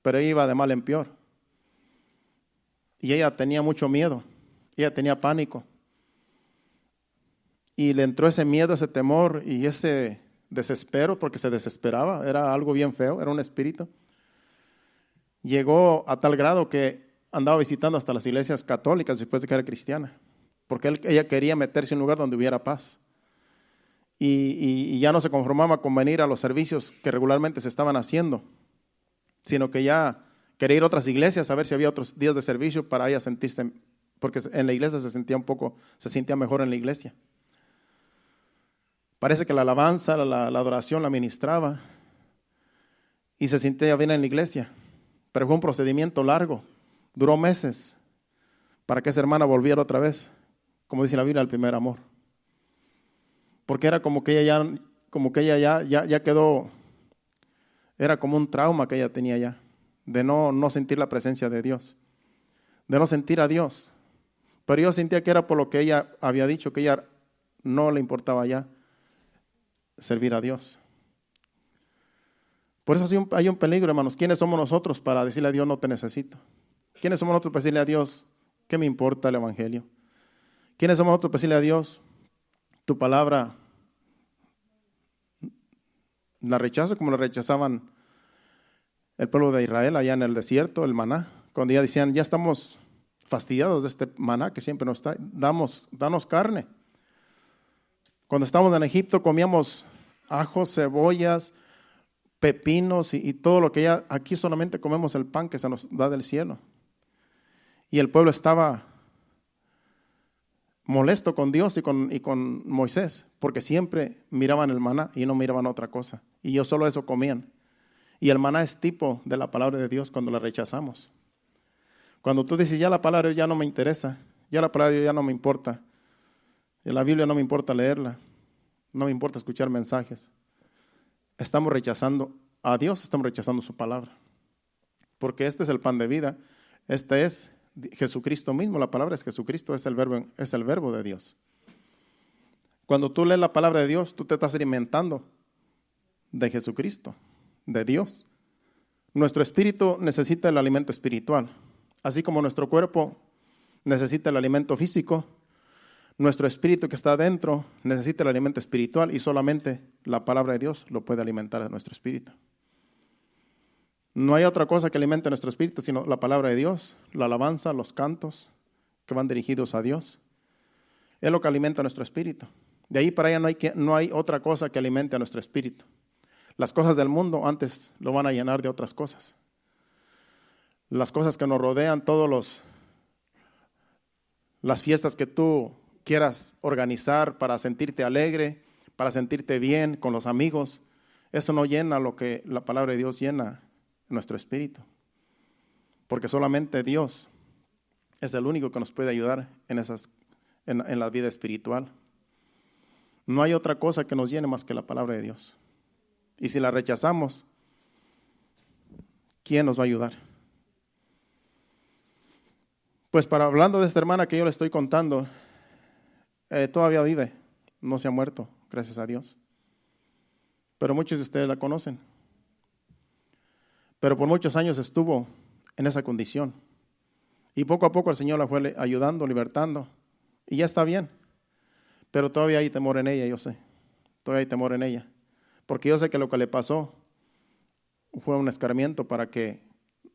Pero ella iba de mal en peor. Y ella tenía mucho miedo, ella tenía pánico. Y le entró ese miedo, ese temor y ese desespero porque se desesperaba, era algo bien feo, era un espíritu. Llegó a tal grado que andaba visitando hasta las iglesias católicas después de que era cristiana, porque ella quería meterse en un lugar donde hubiera paz. Y ya no se conformaba con venir a los servicios que regularmente se estaban haciendo, sino que ya quería ir a otras iglesias a ver si había otros días de servicio para ella sentirse, porque en la iglesia se sentía mejor en la iglesia. Parece que la alabanza, la adoración la ministraba y se sentía bien en la iglesia, pero fue un procedimiento largo, duró meses para que esa hermana volviera otra vez, como dice la Biblia, al primer amor. Porque era como que ella ya quedó, era como un trauma que ella tenía ya, de no sentir la presencia de Dios, de no sentir a Dios. Pero yo sentía que era por lo que ella había dicho, que ella no le importaba ya servir a Dios. Por eso hay un peligro, hermanos. ¿Quiénes somos nosotros para decirle a Dios no te necesito? ¿Quiénes somos nosotros para decirle a Dios qué me importa el evangelio? ¿Quiénes somos nosotros para decirle a Dios tu palabra la rechazo como la rechazaban el pueblo de Israel allá en el desierto, el maná? Cuando ya decían, ya estamos fastidiados de este maná que siempre nos trae, danos carne. Cuando estábamos en Egipto comíamos ajos, cebollas, pepinos y todo lo que ya, aquí solamente comemos el pan que se nos da del cielo. Y el pueblo estaba molesto con Dios y con Moisés, porque siempre miraban el maná y no miraban otra cosa. Y ellos solo eso comían. Y el maná es tipo de la palabra de Dios cuando la rechazamos. Cuando tú dices, ya la palabra de Dios ya no me interesa, ya la palabra de Dios ya no me importa, y la Biblia no me importa leerla, no me importa escuchar mensajes, estamos rechazando a Dios, estamos rechazando su palabra. Porque este es el pan de vida. Este es Jesucristo mismo, la palabra es Jesucristo, es el verbo de Dios. Cuando tú lees la palabra de Dios, tú te estás alimentando de Jesucristo, de Dios. Nuestro espíritu necesita el alimento espiritual, así como nuestro cuerpo necesita el alimento físico. Nuestro espíritu que está adentro necesita el alimento espiritual y solamente la palabra de Dios lo puede alimentar a nuestro espíritu. No hay otra cosa que alimente nuestro espíritu sino la palabra de Dios, la alabanza, los cantos que van dirigidos a Dios. Es lo que alimenta nuestro espíritu. De ahí para allá no hay otra cosa que alimente a nuestro espíritu. Las cosas del mundo antes lo van a llenar de otras cosas. Las cosas que nos rodean, las fiestas que tú quieras organizar para sentirte alegre, para sentirte bien con los amigos, eso no llena lo que la palabra de Dios llena nuestro espíritu. Porque solamente Dios es el único que nos puede ayudar en la vida espiritual. No hay otra cosa que nos llene más que la palabra de Dios. Y si la rechazamos, ¿quién nos va a ayudar? Pues hablando de esta hermana que yo le estoy contando, todavía vive, no se ha muerto, gracias a Dios. Pero muchos de ustedes la conocen. Pero por muchos años estuvo en esa condición. Y poco a poco el Señor la fue ayudando, libertando. Y ya está bien. Pero todavía hay temor en ella, yo sé. Todavía hay temor en ella. Porque yo sé que lo que le pasó fue un escarmiento para que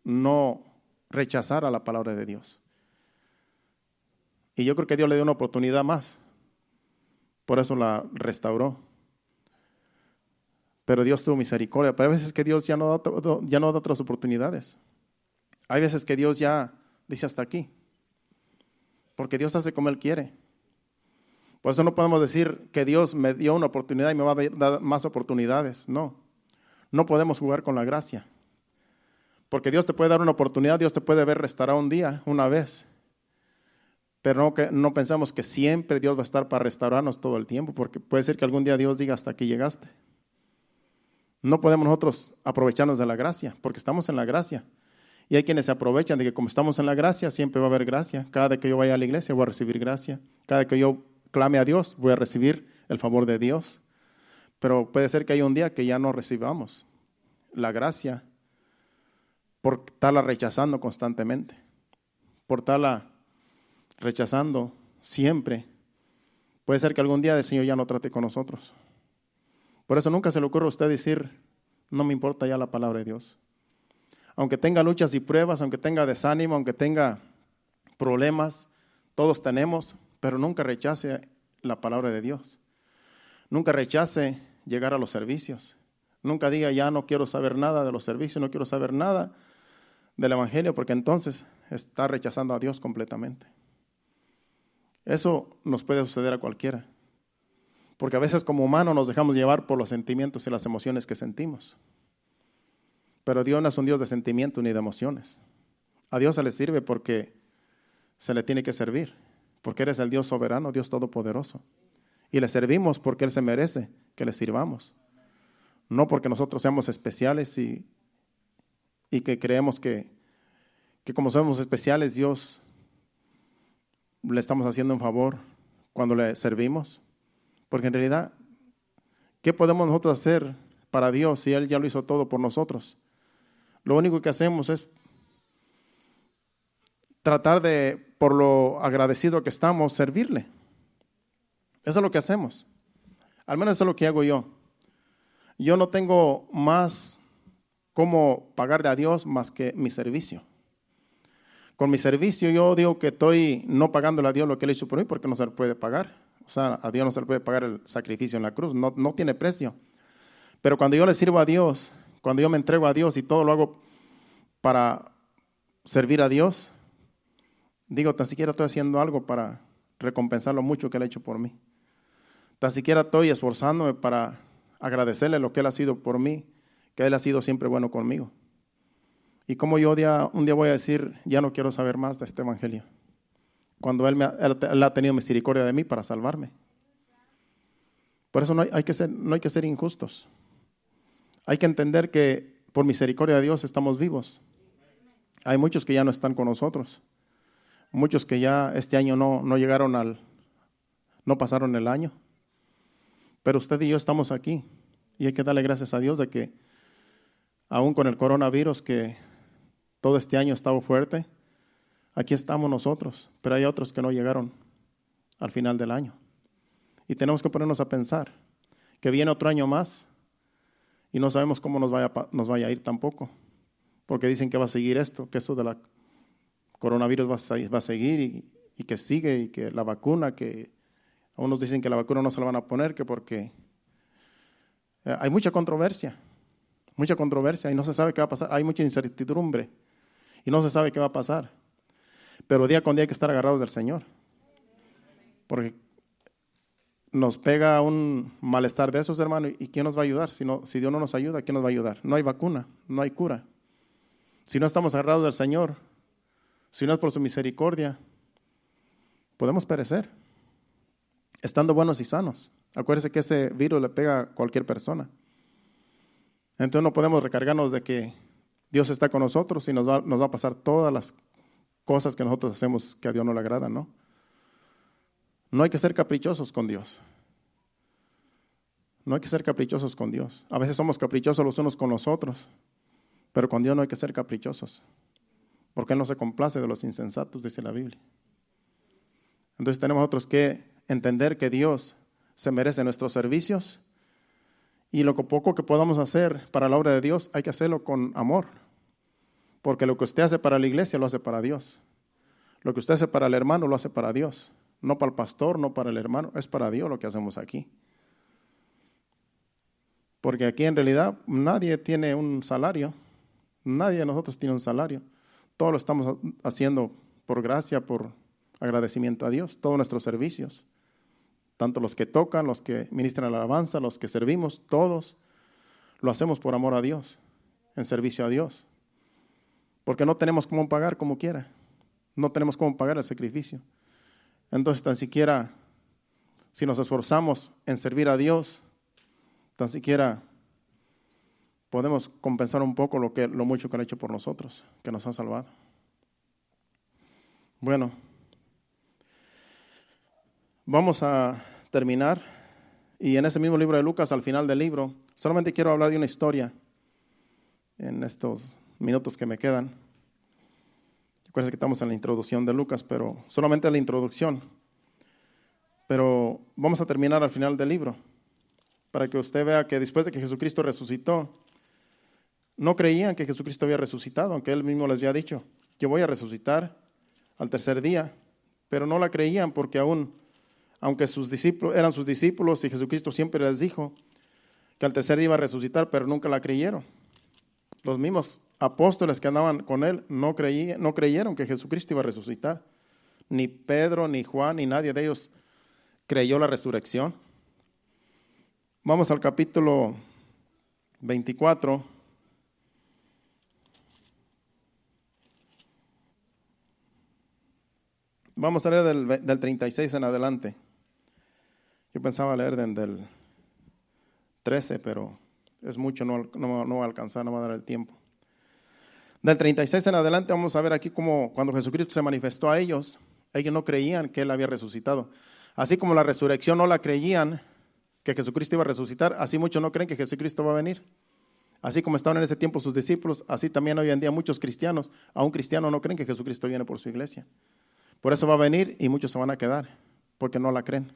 no rechazara la palabra de Dios. Y yo creo que Dios le dio una oportunidad más. Por eso la restauró. Pero Dios tuvo misericordia. Pero hay veces que Dios ya no da otras oportunidades. Hay veces que Dios ya dice hasta aquí. Porque Dios hace como Él quiere. Por eso no podemos decir que Dios me dio una oportunidad y me va a dar más oportunidades. No. No podemos jugar con la gracia. Porque Dios te puede dar una oportunidad, Dios te puede ver restaurar un día, una vez. Pero no pensamos que siempre Dios va a estar para restaurarnos todo el tiempo, porque puede ser que algún día Dios diga hasta aquí llegaste. No podemos nosotros aprovecharnos de la gracia, porque estamos en la gracia. Y hay quienes se aprovechan de que como estamos en la gracia, siempre va a haber gracia. Cada vez que yo vaya a la iglesia voy a recibir gracia. Cada vez que yo clame a Dios voy a recibir el favor de Dios. Pero puede ser que haya un día que ya no recibamos la gracia por estarla rechazando constantemente, por estarla rechazando siempre. Puede ser que algún día el Señor ya no trate con nosotros. Por eso nunca se le ocurre a usted decir, no me importa ya la palabra de Dios. Aunque tenga luchas y pruebas, aunque tenga desánimo, aunque tenga problemas, todos tenemos, pero nunca rechace la palabra de Dios. Nunca rechace llegar a los servicios. Nunca diga, ya no quiero saber nada de los servicios, no quiero saber nada del evangelio, porque entonces está rechazando a Dios completamente. Eso nos puede suceder a cualquiera. Porque a veces como humanos nos dejamos llevar por los sentimientos y las emociones que sentimos. Pero Dios no es un Dios de sentimientos ni de emociones. A Dios se le sirve porque se le tiene que servir. Porque eres el Dios soberano, Dios todopoderoso. Y le servimos porque Él se merece que le sirvamos. No porque nosotros seamos especiales y que creemos que como somos especiales, Dios le estamos haciendo un favor cuando le servimos. Porque en realidad, ¿qué podemos nosotros hacer para Dios si Él ya lo hizo todo por nosotros? Lo único que hacemos es tratar de, por lo agradecido que estamos, servirle. Eso es lo que hacemos. Al menos eso es lo que hago yo. Yo no tengo más cómo pagarle a Dios más que mi servicio. Con mi servicio yo digo que estoy no pagándole a Dios lo que Él hizo por mí porque no se le puede pagar. O sea, a Dios no se le puede pagar el sacrificio en la cruz, no tiene precio. Pero cuando yo le sirvo a Dios, cuando yo me entrego a Dios y todo lo hago para servir a Dios, digo, tan siquiera estoy haciendo algo para recompensar lo mucho que Él ha hecho por mí. Tan siquiera estoy esforzándome para agradecerle lo que Él ha sido por mí, que Él ha sido siempre bueno conmigo. Y como yo un día voy a decir, ya no quiero saber más de este evangelio, cuando Él ha tenido misericordia de mí para salvarme. Por eso no hay que ser injustos. Hay que entender que por misericordia de Dios estamos vivos. Hay muchos que ya no están con nosotros. Muchos que ya este año no llegaron no pasaron el año. Pero usted y yo estamos aquí. Y hay que darle gracias a Dios de que aún con el coronavirus que todo este año ha estado fuerte, aquí estamos nosotros. Pero hay otros que no llegaron al final del año. Y tenemos que ponernos a pensar que viene otro año más y no sabemos cómo nos vaya a ir tampoco. Porque dicen que va a seguir esto, que esto de la coronavirus va a seguir y que sigue y que la vacuna, que unos dicen que la vacuna no se la van a poner, que porque hay mucha controversia y no se sabe qué va a pasar. Hay mucha incertidumbre y no se sabe qué va a pasar. Pero día con día hay que estar agarrados del Señor. Porque nos pega un malestar de esos, hermano, ¿y quién nos va a ayudar? Si Dios no nos ayuda, ¿quién nos va a ayudar? No hay vacuna, no hay cura. Si no estamos agarrados del Señor, si no es por su misericordia, podemos perecer, estando buenos y sanos. Acuérdese que ese virus le pega a cualquier persona. Entonces no podemos recargarnos de que Dios está con nosotros y nos va a pasar todas las cosas que nosotros hacemos que a Dios no le agradan, ¿no? No hay que ser caprichosos con Dios. No hay que ser caprichosos con Dios. A veces somos caprichosos los unos con los otros, pero con Dios no hay que ser caprichosos, porque Él no se complace de los insensatos, dice la Biblia. Entonces tenemos nosotros que entender que Dios se merece nuestros servicios y lo poco que podamos hacer para la obra de Dios hay que hacerlo con amor, porque lo que usted hace para la iglesia lo hace para Dios. Lo que usted hace para el hermano lo hace para Dios. No para el pastor, no para el hermano, es para Dios lo que hacemos aquí. Porque aquí en realidad nadie tiene un salario, nadie de nosotros tiene un salario. Todo lo estamos haciendo por gracia, por agradecimiento a Dios, todos nuestros servicios. Tanto los que tocan, los que ministran la alabanza, los que servimos, todos lo hacemos por amor a Dios, en servicio a Dios. Porque no tenemos cómo pagar como quiera, no tenemos cómo pagar el sacrificio. Entonces, tan siquiera, si nos esforzamos en servir a Dios, tan siquiera podemos compensar un poco lo mucho que han hecho por nosotros, que nos han salvado. Bueno, vamos a terminar. Y en ese mismo libro de Lucas, al final del libro, solamente quiero hablar de una historia en estos minutos que me quedan. Recuerden que estamos en la introducción de Lucas, pero solamente la introducción. Pero vamos a terminar al final del libro, para que usted vea que después de que Jesucristo resucitó, no creían que Jesucristo había resucitado, aunque Él mismo les había dicho, yo voy a resucitar al tercer día, pero no la creían porque aunque sus discípulos eran sus discípulos y Jesucristo siempre les dijo que al tercer día iba a resucitar, pero nunca la creyeron. Los mismos apóstoles que andaban con Él no creyeron que Jesucristo iba a resucitar. Ni Pedro, ni Juan, ni nadie de ellos creyó la resurrección. Vamos al capítulo 24. Vamos a leer del 36 en adelante. Yo pensaba leer del 13, pero es mucho, no va a alcanzar, no va a dar el tiempo. Del 36 en adelante vamos a ver aquí cómo cuando Jesucristo se manifestó a ellos no creían que Él había resucitado. Así como la resurrección no la creían que Jesucristo iba a resucitar, así muchos no creen que Jesucristo va a venir. Así como estaban en ese tiempo sus discípulos, así también hoy en día muchos cristianos, aún cristianos no creen que Jesucristo viene por su iglesia. Por eso va a venir y muchos se van a quedar, porque no la creen.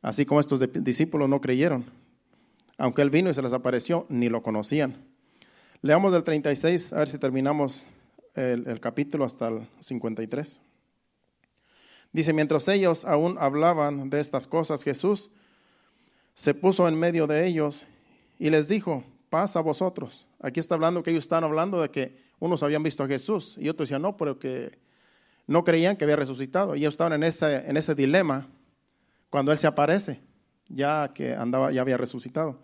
Así como estos discípulos no creyeron. Aunque Él vino y se les apareció, ni lo conocían. Leamos del 36, a ver si terminamos el capítulo hasta el 53. Dice, mientras ellos aún hablaban de estas cosas, Jesús se puso en medio de ellos y les dijo, paz a vosotros. Aquí está hablando que ellos están hablando de que unos habían visto a Jesús y otros decían no, pero que no creían que había resucitado. Y ellos estaban en ese dilema cuando Él se aparece, ya había resucitado.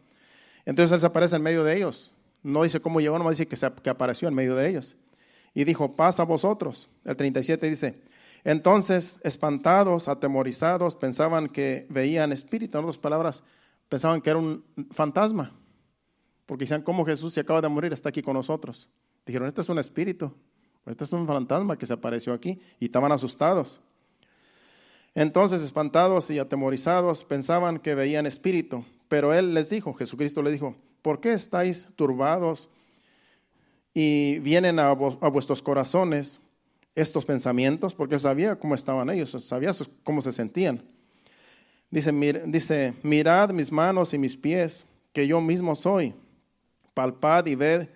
Entonces Él se aparece en medio de ellos. No dice cómo llegó, nomás dice que apareció en medio de ellos. Y dijo, paz a vosotros. El 37 dice, entonces espantados, atemorizados, pensaban que veían espíritu. En otras palabras, pensaban que era un fantasma. Porque decían, ¿cómo Jesús se acaba de morir? Está aquí con nosotros. Dijeron, este es un espíritu. Este es un fantasma que se apareció aquí, y estaban asustados. Entonces, espantados y atemorizados, pensaban que veían espíritu, pero él les dijo, Jesucristo les dijo, ¿por qué estáis turbados y vienen a vuestros corazones estos pensamientos? Porque él sabía cómo estaban ellos, sabía cómo se sentían. Dice, mirad mis manos y mis pies, que yo mismo soy. Palpad y ved,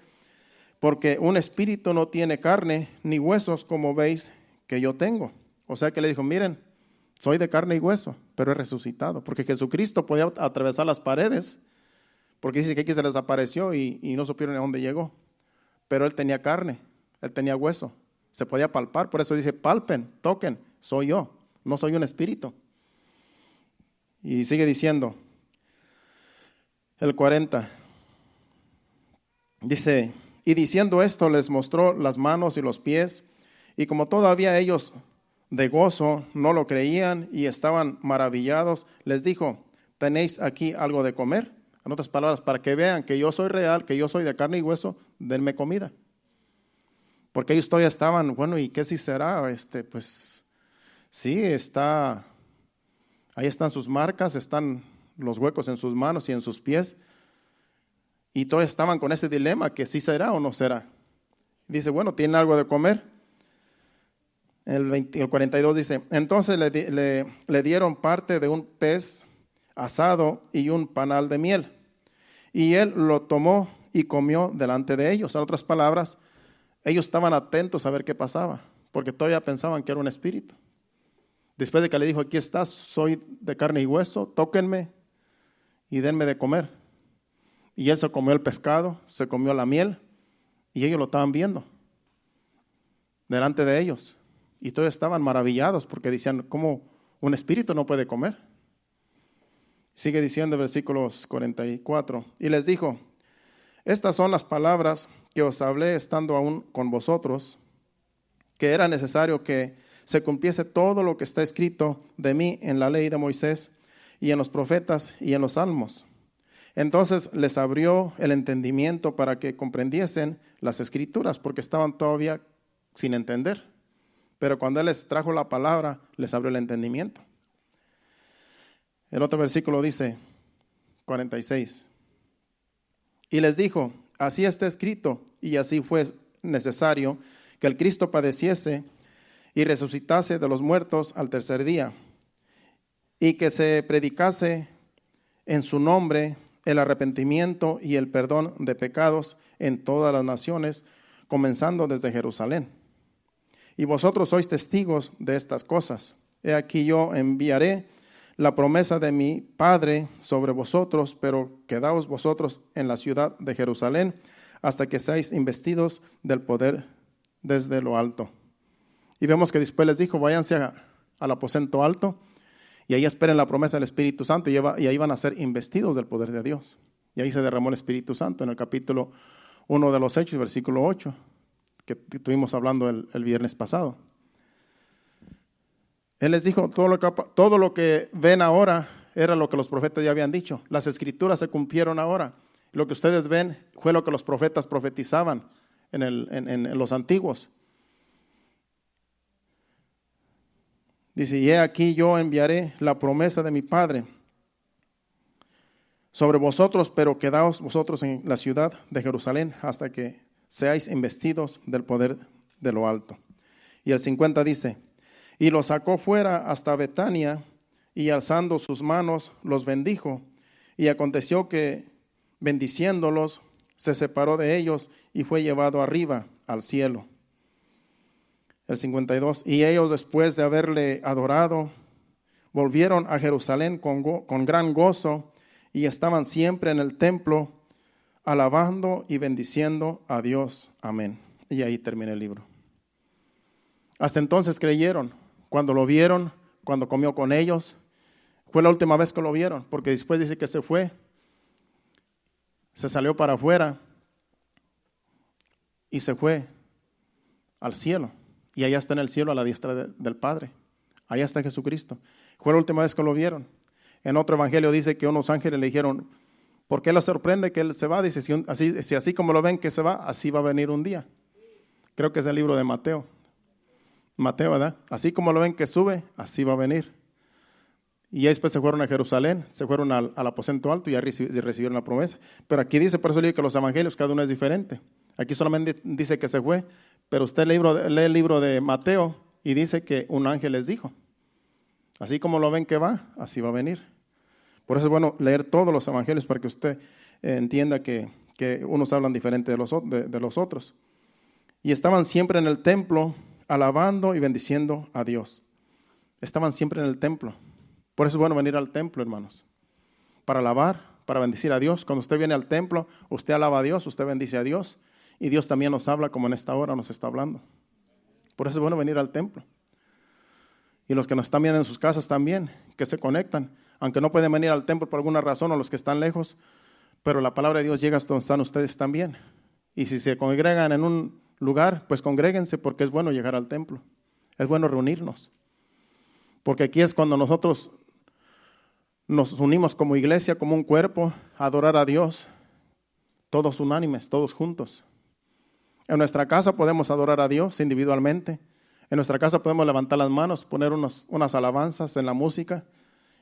porque un espíritu no tiene carne ni huesos como veis que yo tengo. O sea que le dijo, miren, soy de carne y hueso, pero he resucitado. Porque Jesucristo podía atravesar las paredes, porque dice que aquí se les apareció y no supieron a dónde llegó. Pero él tenía carne, él tenía hueso, se podía palpar. Por eso dice, palpen, toquen, soy yo, no soy un espíritu. Y sigue diciendo, el 40, dice, y diciendo esto les mostró las manos y los pies, y como todavía ellos de gozo no lo creían y estaban maravillados, les dijo, ¿tenéis aquí algo de comer? En otras palabras, para que vean que yo soy real, que yo soy de carne y hueso, denme comida. Porque ellos todavía estaban, bueno, ¿y qué si será? Pues sí, ahí están sus marcas, están los huecos en sus manos y en sus pies. Y todos estaban con ese dilema, que sí será o no será. Dice, bueno, ¿tienen algo de comer? El 42 dice, entonces le dieron parte de un pez asado y un panal de miel. Y él lo tomó y comió delante de ellos. En otras palabras, ellos estaban atentos a ver qué pasaba, porque todavía pensaban que era un espíritu. Después de que le dijo, aquí estás, soy de carne y hueso, tóquenme y denme de comer. Y él se comió el pescado, se comió la miel, y ellos lo estaban viendo delante de ellos. Y todos estaban maravillados porque decían, ¿cómo un espíritu no puede comer? Sigue diciendo versículos 44, y les dijo, estas son las palabras que os hablé estando aún con vosotros, que era necesario que se cumpliese todo lo que está escrito de mí en la ley de Moisés y en los profetas y en los salmos. Entonces les abrió el entendimiento para que comprendiesen las escrituras, porque estaban todavía sin entender. Pero cuando él les trajo la palabra, les abrió el entendimiento. El otro versículo dice, 46. Y les dijo, así está escrito, y así fue necesario que el Cristo padeciese y resucitase de los muertos al tercer día, y que se predicase en su nombre el arrepentimiento y el perdón de pecados en todas las naciones, comenzando desde Jerusalén. Y vosotros sois testigos de estas cosas. He aquí yo enviaré la promesa de mi Padre sobre vosotros, pero quedaos vosotros en la ciudad de Jerusalén hasta que seáis investidos del poder desde lo alto. Y vemos que después les dijo, váyanse al aposento alto y ahí esperen la promesa del Espíritu Santo y ahí van a ser investidos del poder de Dios. Y ahí se derramó el Espíritu Santo en el capítulo 1 de los Hechos, versículo 8, que estuvimos hablando el viernes pasado. Él les dijo, todo lo que ven ahora era lo que los profetas ya habían dicho. Las escrituras se cumplieron ahora. Lo que ustedes ven fue lo que los profetas profetizaban en los antiguos. Dice, y he aquí yo enviaré la promesa de mi Padre sobre vosotros, pero quedaos vosotros en la ciudad de Jerusalén hasta que seáis investidos del poder de lo alto. Y el 50 dice, y los sacó fuera hasta Betania, y alzando sus manos los bendijo. Y aconteció que, bendiciéndolos, se separó de ellos y fue llevado arriba al cielo. El 52, y ellos después de haberle adorado, volvieron a Jerusalén con gran gozo, y estaban siempre en el templo, alabando y bendiciendo a Dios. Amén. Y ahí termina el libro. Hasta entonces creyeron. Cuando lo vieron, cuando comió con ellos, fue la última vez que lo vieron, porque después dice que se fue, se salió para afuera y se fue al cielo. Y allá está en el cielo a la diestra del Padre. Allá está Jesucristo. Fue la última vez que lo vieron. En otro evangelio dice que unos ángeles le dijeron, ¿por qué lo sorprende que él se va? Dice, si así como lo ven que se va, así va a venir un día. Creo que es el libro de Mateo. Mateo, ¿verdad? Así como lo ven que sube, así va a venir. Y después se fueron a Jerusalén, se fueron al aposento alto y ya recibieron la promesa. Pero aquí dice, por eso le digo que los evangelios, cada uno es diferente. Aquí solamente dice que se fue, pero usted lee el libro de Mateo y dice que un ángel les dijo. Así como lo ven que va, así va a venir. Por eso es bueno leer todos los evangelios para que usted entienda que unos hablan diferente de los otros. Y estaban siempre en el templo, alabando y bendiciendo a Dios. Estaban siempre en el templo. Por eso es bueno venir al templo, hermanos. Para alabar, para bendecir a Dios. Cuando usted viene al templo, usted alaba a Dios, usted bendice a Dios. Y Dios también nos habla como en esta hora nos está hablando. Por eso es bueno venir al templo. Y los que nos están viendo en sus casas también, que se conectan. Aunque no pueden venir al templo por alguna razón o los que están lejos, pero la palabra de Dios llega hasta donde están ustedes también. Y si se congregan en un lugar, pues congréguense porque es bueno llegar al templo. Es bueno reunirnos. Porque aquí es cuando nosotros nos unimos como iglesia, como un cuerpo, a adorar a Dios, todos unánimes, todos juntos. En nuestra casa podemos adorar a Dios individualmente. En nuestra casa podemos levantar las manos, poner unas alabanzas en la música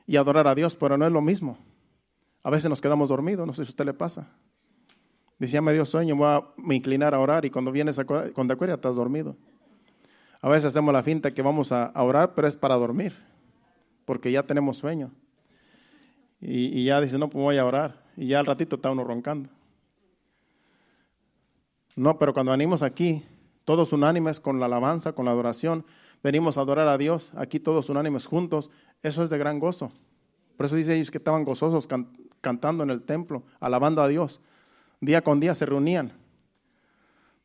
y adorar a Dios, pero no es lo mismo. A veces nos quedamos dormidos, no sé si a usted le pasa. Dice, ya me dio sueño, voy a me inclinar a orar y cuando vienes cuando te acuerdas estás dormido. A veces hacemos la finta que vamos a orar, pero es para dormir, porque ya tenemos sueño. Y ya dice, no, pues voy a orar. Y ya al ratito está uno roncando. No, pero cuando venimos aquí, todos unánimes con la alabanza, con la adoración, venimos a adorar a Dios, aquí todos unánimes juntos, eso es de gran gozo. Por eso dice ellos que estaban gozosos cantando en el templo, alabando a Dios. Día con día se reunían.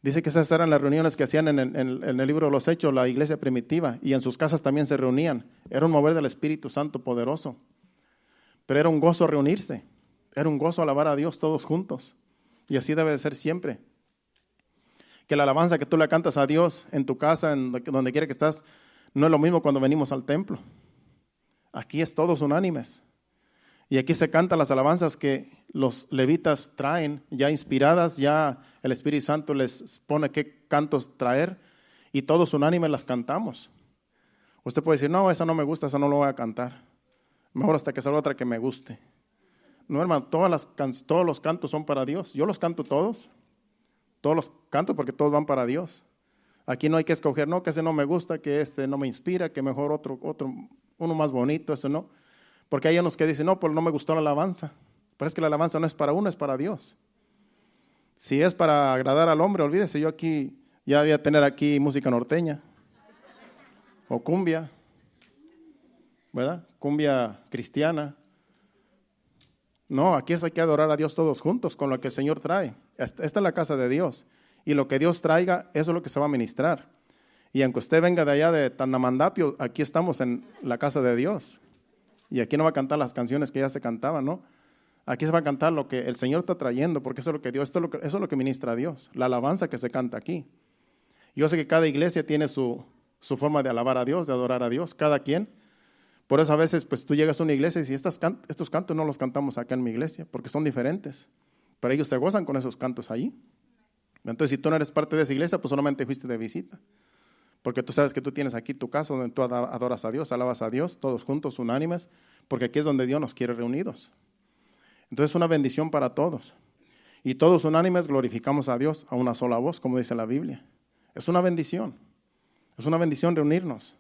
Dice que esas eran las reuniones que hacían en el libro de los Hechos, la iglesia primitiva, y en sus casas también se reunían. Era un mover del Espíritu Santo poderoso. Pero era un gozo reunirse, era un gozo alabar a Dios todos juntos. Y así debe de ser siempre. Que la alabanza que tú le cantas a Dios en tu casa, en donde quiera que estás, no es lo mismo cuando venimos al templo. Aquí es todos unánimes. Y aquí se cantan las alabanzas que los levitas traen, ya inspiradas, ya el Espíritu Santo les pone qué cantos traer, y todos unánimes las cantamos. Usted puede decir, no, esa no me gusta, esa no lo voy a cantar. Mejor hasta que salga otra que me guste. No, hermano, todos los cantos son para Dios. Yo los canto todos. Todos los canto porque todos van para Dios. Aquí no hay que escoger, no, que ese no me gusta, que este no me inspira, que mejor otro, uno más bonito, eso no. Porque hay unos que dicen, no, pues no me gustó la alabanza. Pero es que la alabanza no es para uno, es para Dios. Si es para agradar al hombre, olvídese, yo aquí ya voy a tener aquí música norteña o cumbia, ¿verdad? Cumbia cristiana. No, aquí hay que adorar a Dios todos juntos con lo que el Señor trae. Esta es la casa de Dios. Y lo que Dios traiga, eso es lo que se va a ministrar. Y aunque usted venga de allá de Tandamandapio, aquí estamos en la casa de Dios. Y aquí no va a cantar las canciones que ya se cantaban, ¿no? Aquí se va a cantar lo que el Señor está trayendo, porque eso es lo que Dios, eso es lo que ministra a Dios, la alabanza que se canta aquí. Yo sé que cada iglesia tiene su forma de alabar a Dios, de adorar a Dios, cada quien. Por eso a veces pues tú llegas a una iglesia y dices, estos cantos no los cantamos acá en mi iglesia, porque son diferentes. Pero ellos se gozan con esos cantos allí. Entonces si tú no eres parte de esa iglesia, pues solamente fuiste de visita. Porque tú sabes que tú tienes aquí tu casa donde tú adoras a Dios, alabas a Dios, todos juntos, unánimes, porque aquí es donde Dios nos quiere reunidos. Entonces es una bendición para todos. Y todos unánimes glorificamos a Dios a una sola voz, como dice la Biblia. Es una bendición reunirnos.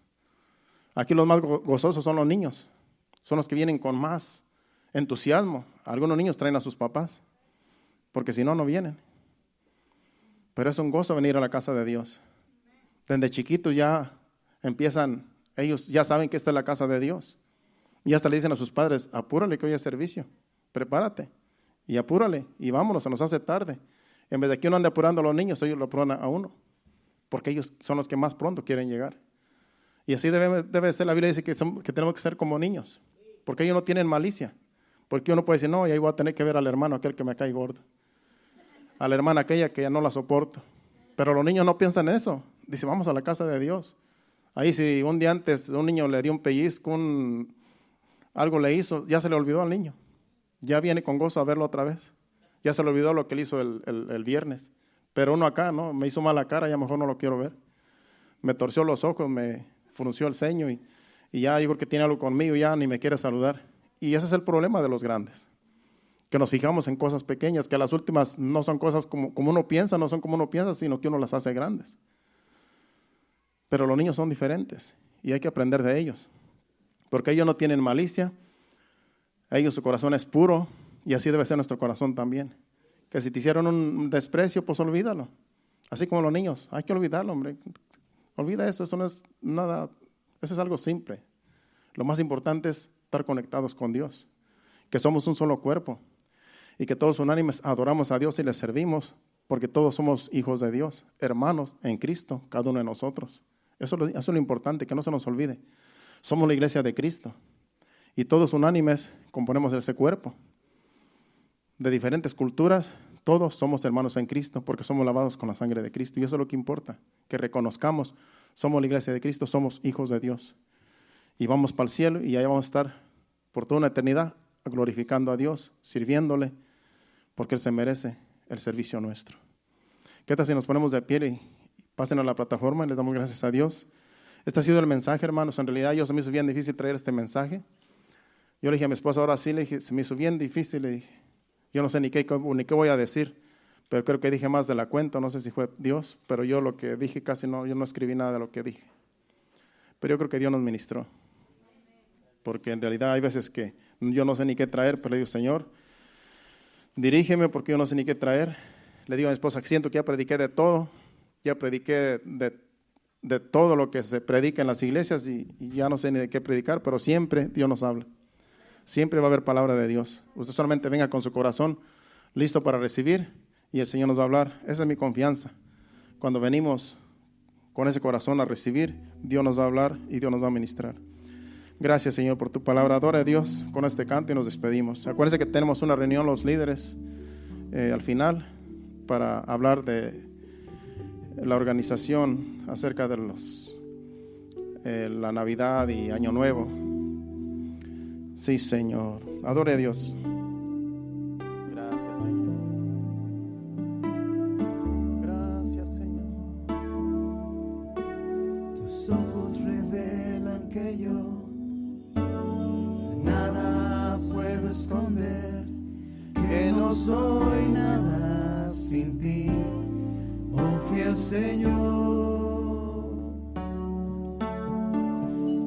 Aquí los más gozosos son los niños, son los que vienen con más entusiasmo. Algunos niños traen a sus papás, porque si no, no vienen. Pero es un gozo venir a la casa de Dios. Desde chiquitos ya empiezan, ellos ya saben que esta es la casa de Dios. Y hasta le dicen a sus padres, apúrale que hoy es servicio, prepárate y apúrale y vámonos, se nos hace tarde. En vez de que uno ande apurando a los niños, ellos lo apuran a uno, porque ellos son los que más pronto quieren llegar. Y así debe ser, la Biblia dice que tenemos que ser como niños, porque ellos no tienen malicia. Porque uno puede decir, no, y ahí voy a tener que ver al hermano aquel que me cae gordo, a la hermana aquella que ya no la soporto. Pero los niños no piensan en eso. Dice, vamos a la casa de Dios. Ahí si un día antes un niño le dio un pellizco, algo le hizo, ya se le olvidó al niño. Ya viene con gozo a verlo otra vez. Ya se le olvidó lo que él hizo el viernes. Pero uno acá, ¿no? Me hizo mala cara, ya mejor no lo quiero ver. Me torció los ojos, me frunció el ceño y ya yo creo que tiene algo conmigo, ya ni me quiere saludar. Y ese es el problema de los grandes, que nos fijamos en cosas pequeñas, que las últimas no son cosas como uno piensa, no son como uno piensa, sino que uno las hace grandes. Pero los niños son diferentes y hay que aprender de ellos, porque ellos no tienen malicia, ellos su corazón es puro y así debe ser nuestro corazón también. Que si te hicieron un desprecio, pues olvídalo. Así como los niños, hay que olvidarlo, hombre. Olvida eso, eso no es nada, eso es algo simple. Lo más importante es estar conectados con Dios, que somos un solo cuerpo y que todos unánimes adoramos a Dios y le servimos, porque todos somos hijos de Dios, hermanos en Cristo, cada uno de nosotros. Eso es lo importante, que no se nos olvide. Somos la iglesia de Cristo y todos unánimes componemos ese cuerpo. De diferentes culturas, todos somos hermanos en Cristo porque somos lavados con la sangre de Cristo. Y eso es lo que importa, que reconozcamos, somos la iglesia de Cristo, somos hijos de Dios. Y vamos para el cielo y allá vamos a estar por toda una eternidad glorificando a Dios, sirviéndole, porque Él se merece el servicio nuestro. ¿Qué tal si nos ponemos de pie y pasen a la plataforma y les damos gracias a Dios? Este ha sido el mensaje, hermanos. En realidad se me hizo bien difícil traer este mensaje. Yo le dije a mi esposa, ahora sí, le dije, se me hizo bien difícil, le dije. Yo no sé ni qué voy a decir, pero creo que dije más de la cuenta, no sé si fue Dios, pero yo lo que dije yo no escribí nada de lo que dije. Pero yo creo que Dios nos ministró, porque en realidad hay veces que yo no sé ni qué traer, pero le digo, Señor, dirígeme porque yo no sé ni qué traer. Le digo a mi esposa, siento que ya prediqué de todo, ya prediqué de todo lo que se predica en las iglesias y ya no sé ni de qué predicar, pero siempre Dios nos habla. Siempre va a haber palabra de Dios. Usted solamente venga con su corazón listo para recibir y el Señor nos va a hablar. Esa es mi confianza. Cuando venimos con ese corazón a recibir, Dios nos va a hablar y Dios nos va a ministrar. Gracias, Señor, por tu palabra. Adora a Dios con este canto y nos despedimos. Acuérdense que tenemos una reunión los líderes al final para hablar de la organización acerca de la Navidad y Año Nuevo. Sí, Señor. Adore a Dios. Gracias, Señor. Gracias, Señor. Tus ojos revelan que yo nada puedo esconder, que no soy nada sin ti, oh fiel Señor.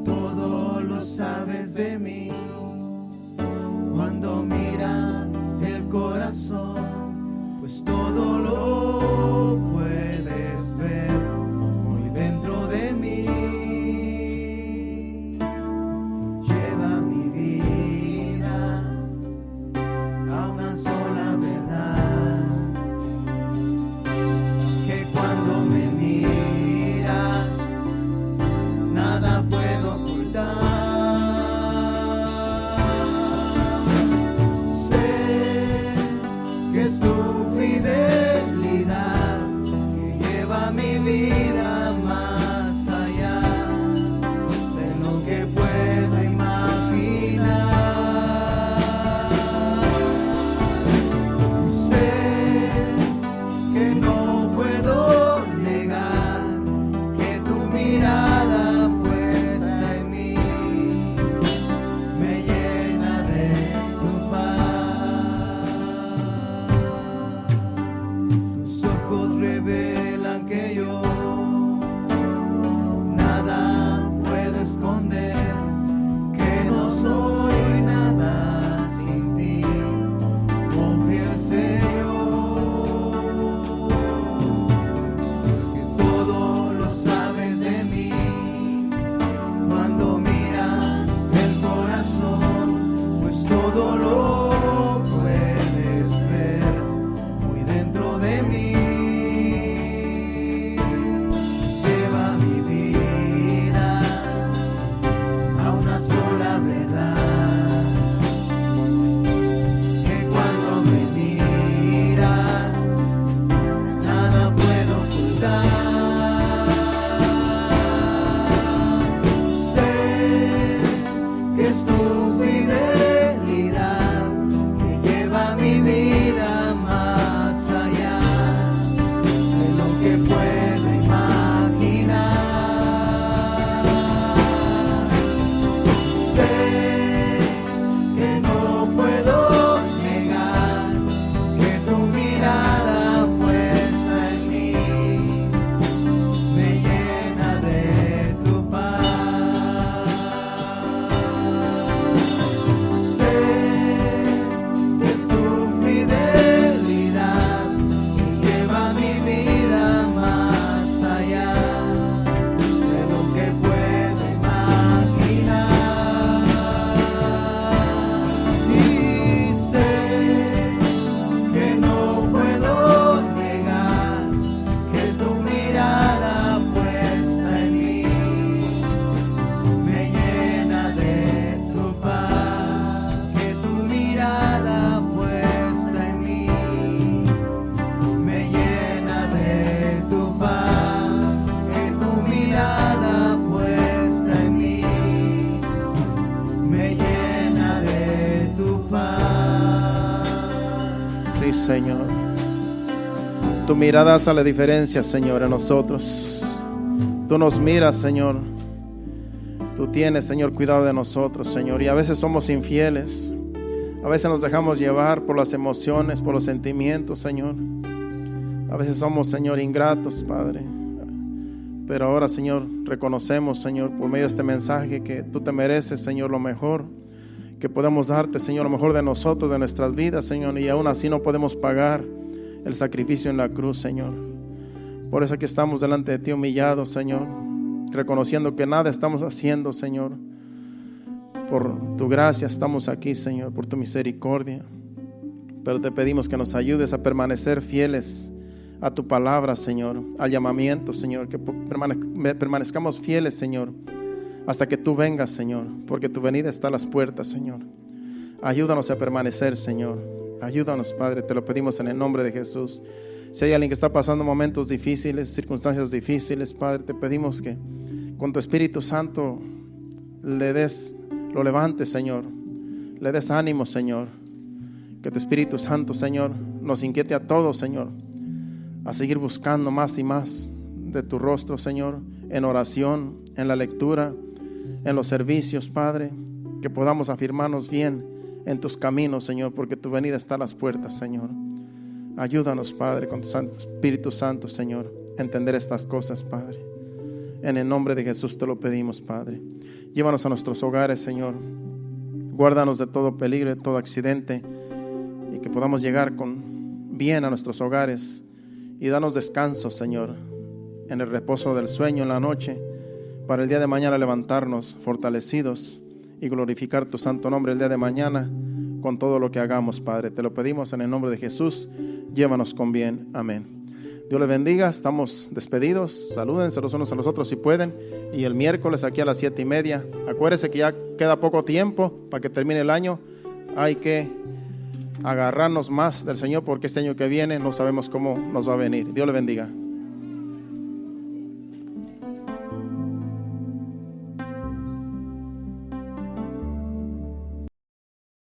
Todo lo sabes de mí. Cuando miras el corazón, pues todo lo puedes ver muy dentro de mí. Lleva mi vida a una sola verdad, que cuando me miras nada puedo ocultar. Vida más allá de lo que puedo imaginar. Sé que no puedo negar que tu mirada puesta en mí me llena de tu paz. Tus ojos revelan que yo nada puedo esconder, que no soy nada sin ti, oh fiel Señor, que todo lo sabes de mí. Cuando miras el corazón, pues todo lo puedes ver muy dentro de mí. Es tu fidelidad Señor. Tu mirada hace la diferencia, Señor, en nosotros. Tú nos miras, Señor. Tú tienes, Señor, cuidado de nosotros, Señor. Y a veces somos infieles. A veces nos dejamos llevar por las emociones, por los sentimientos, Señor. A veces somos, Señor, ingratos, Padre. Pero ahora, Señor, reconocemos, Señor, por medio de este mensaje que tú te mereces, Señor, lo mejor. Que podemos darte, Señor, lo mejor de nosotros, de nuestras vidas, Señor. Y aún así no podemos pagar el sacrificio en la cruz, Señor. Por eso aquí estamos delante de ti humillados, Señor. Reconociendo que nada estamos haciendo, Señor. Por tu gracia estamos aquí, Señor, por tu misericordia. Pero te pedimos que nos ayudes a permanecer fieles a tu palabra, Señor, al llamamiento, Señor, que permanezcamos fieles, Señor, hasta que tú vengas, Señor, porque tu venida está a las puertas, Señor. Ayúdanos a permanecer, Señor. Ayúdanos, Padre, te lo pedimos en el nombre de Jesús. Si hay alguien que está pasando momentos difíciles, circunstancias difíciles, Padre, te pedimos que con tu Espíritu Santo lo levantes, Señor. Le des ánimo, Señor. Que tu Espíritu Santo, Señor, nos inquiete a todos, Señor, a seguir buscando más y más de tu rostro, Señor, en oración, en la lectura, en los servicios, Padre. Que podamos afirmarnos bien en tus caminos, Señor, porque tu venida está a las puertas, Señor. Ayúdanos, Padre, con tu Espíritu Santo, Señor, a entender estas cosas, Padre. En el nombre de Jesús te lo pedimos, Padre. Llévanos a nuestros hogares, Señor. Guárdanos de todo peligro, de todo accidente, y que podamos llegar bien a nuestros hogares y danos descanso, Señor, en el reposo del sueño en la noche, para el día de mañana levantarnos fortalecidos y glorificar tu santo nombre el día de mañana con todo lo que hagamos, Padre. Te lo pedimos en el nombre de Jesús. Llévanos con bien. Amén. Dios les bendiga. Estamos despedidos. Salúdense los unos a los otros si pueden. Y el miércoles aquí a las 7:30. Acuérdense que ya queda poco tiempo para que termine el año. Hay que agarrarnos más del Señor porque este año que viene no sabemos cómo nos va a venir. Dios les bendiga.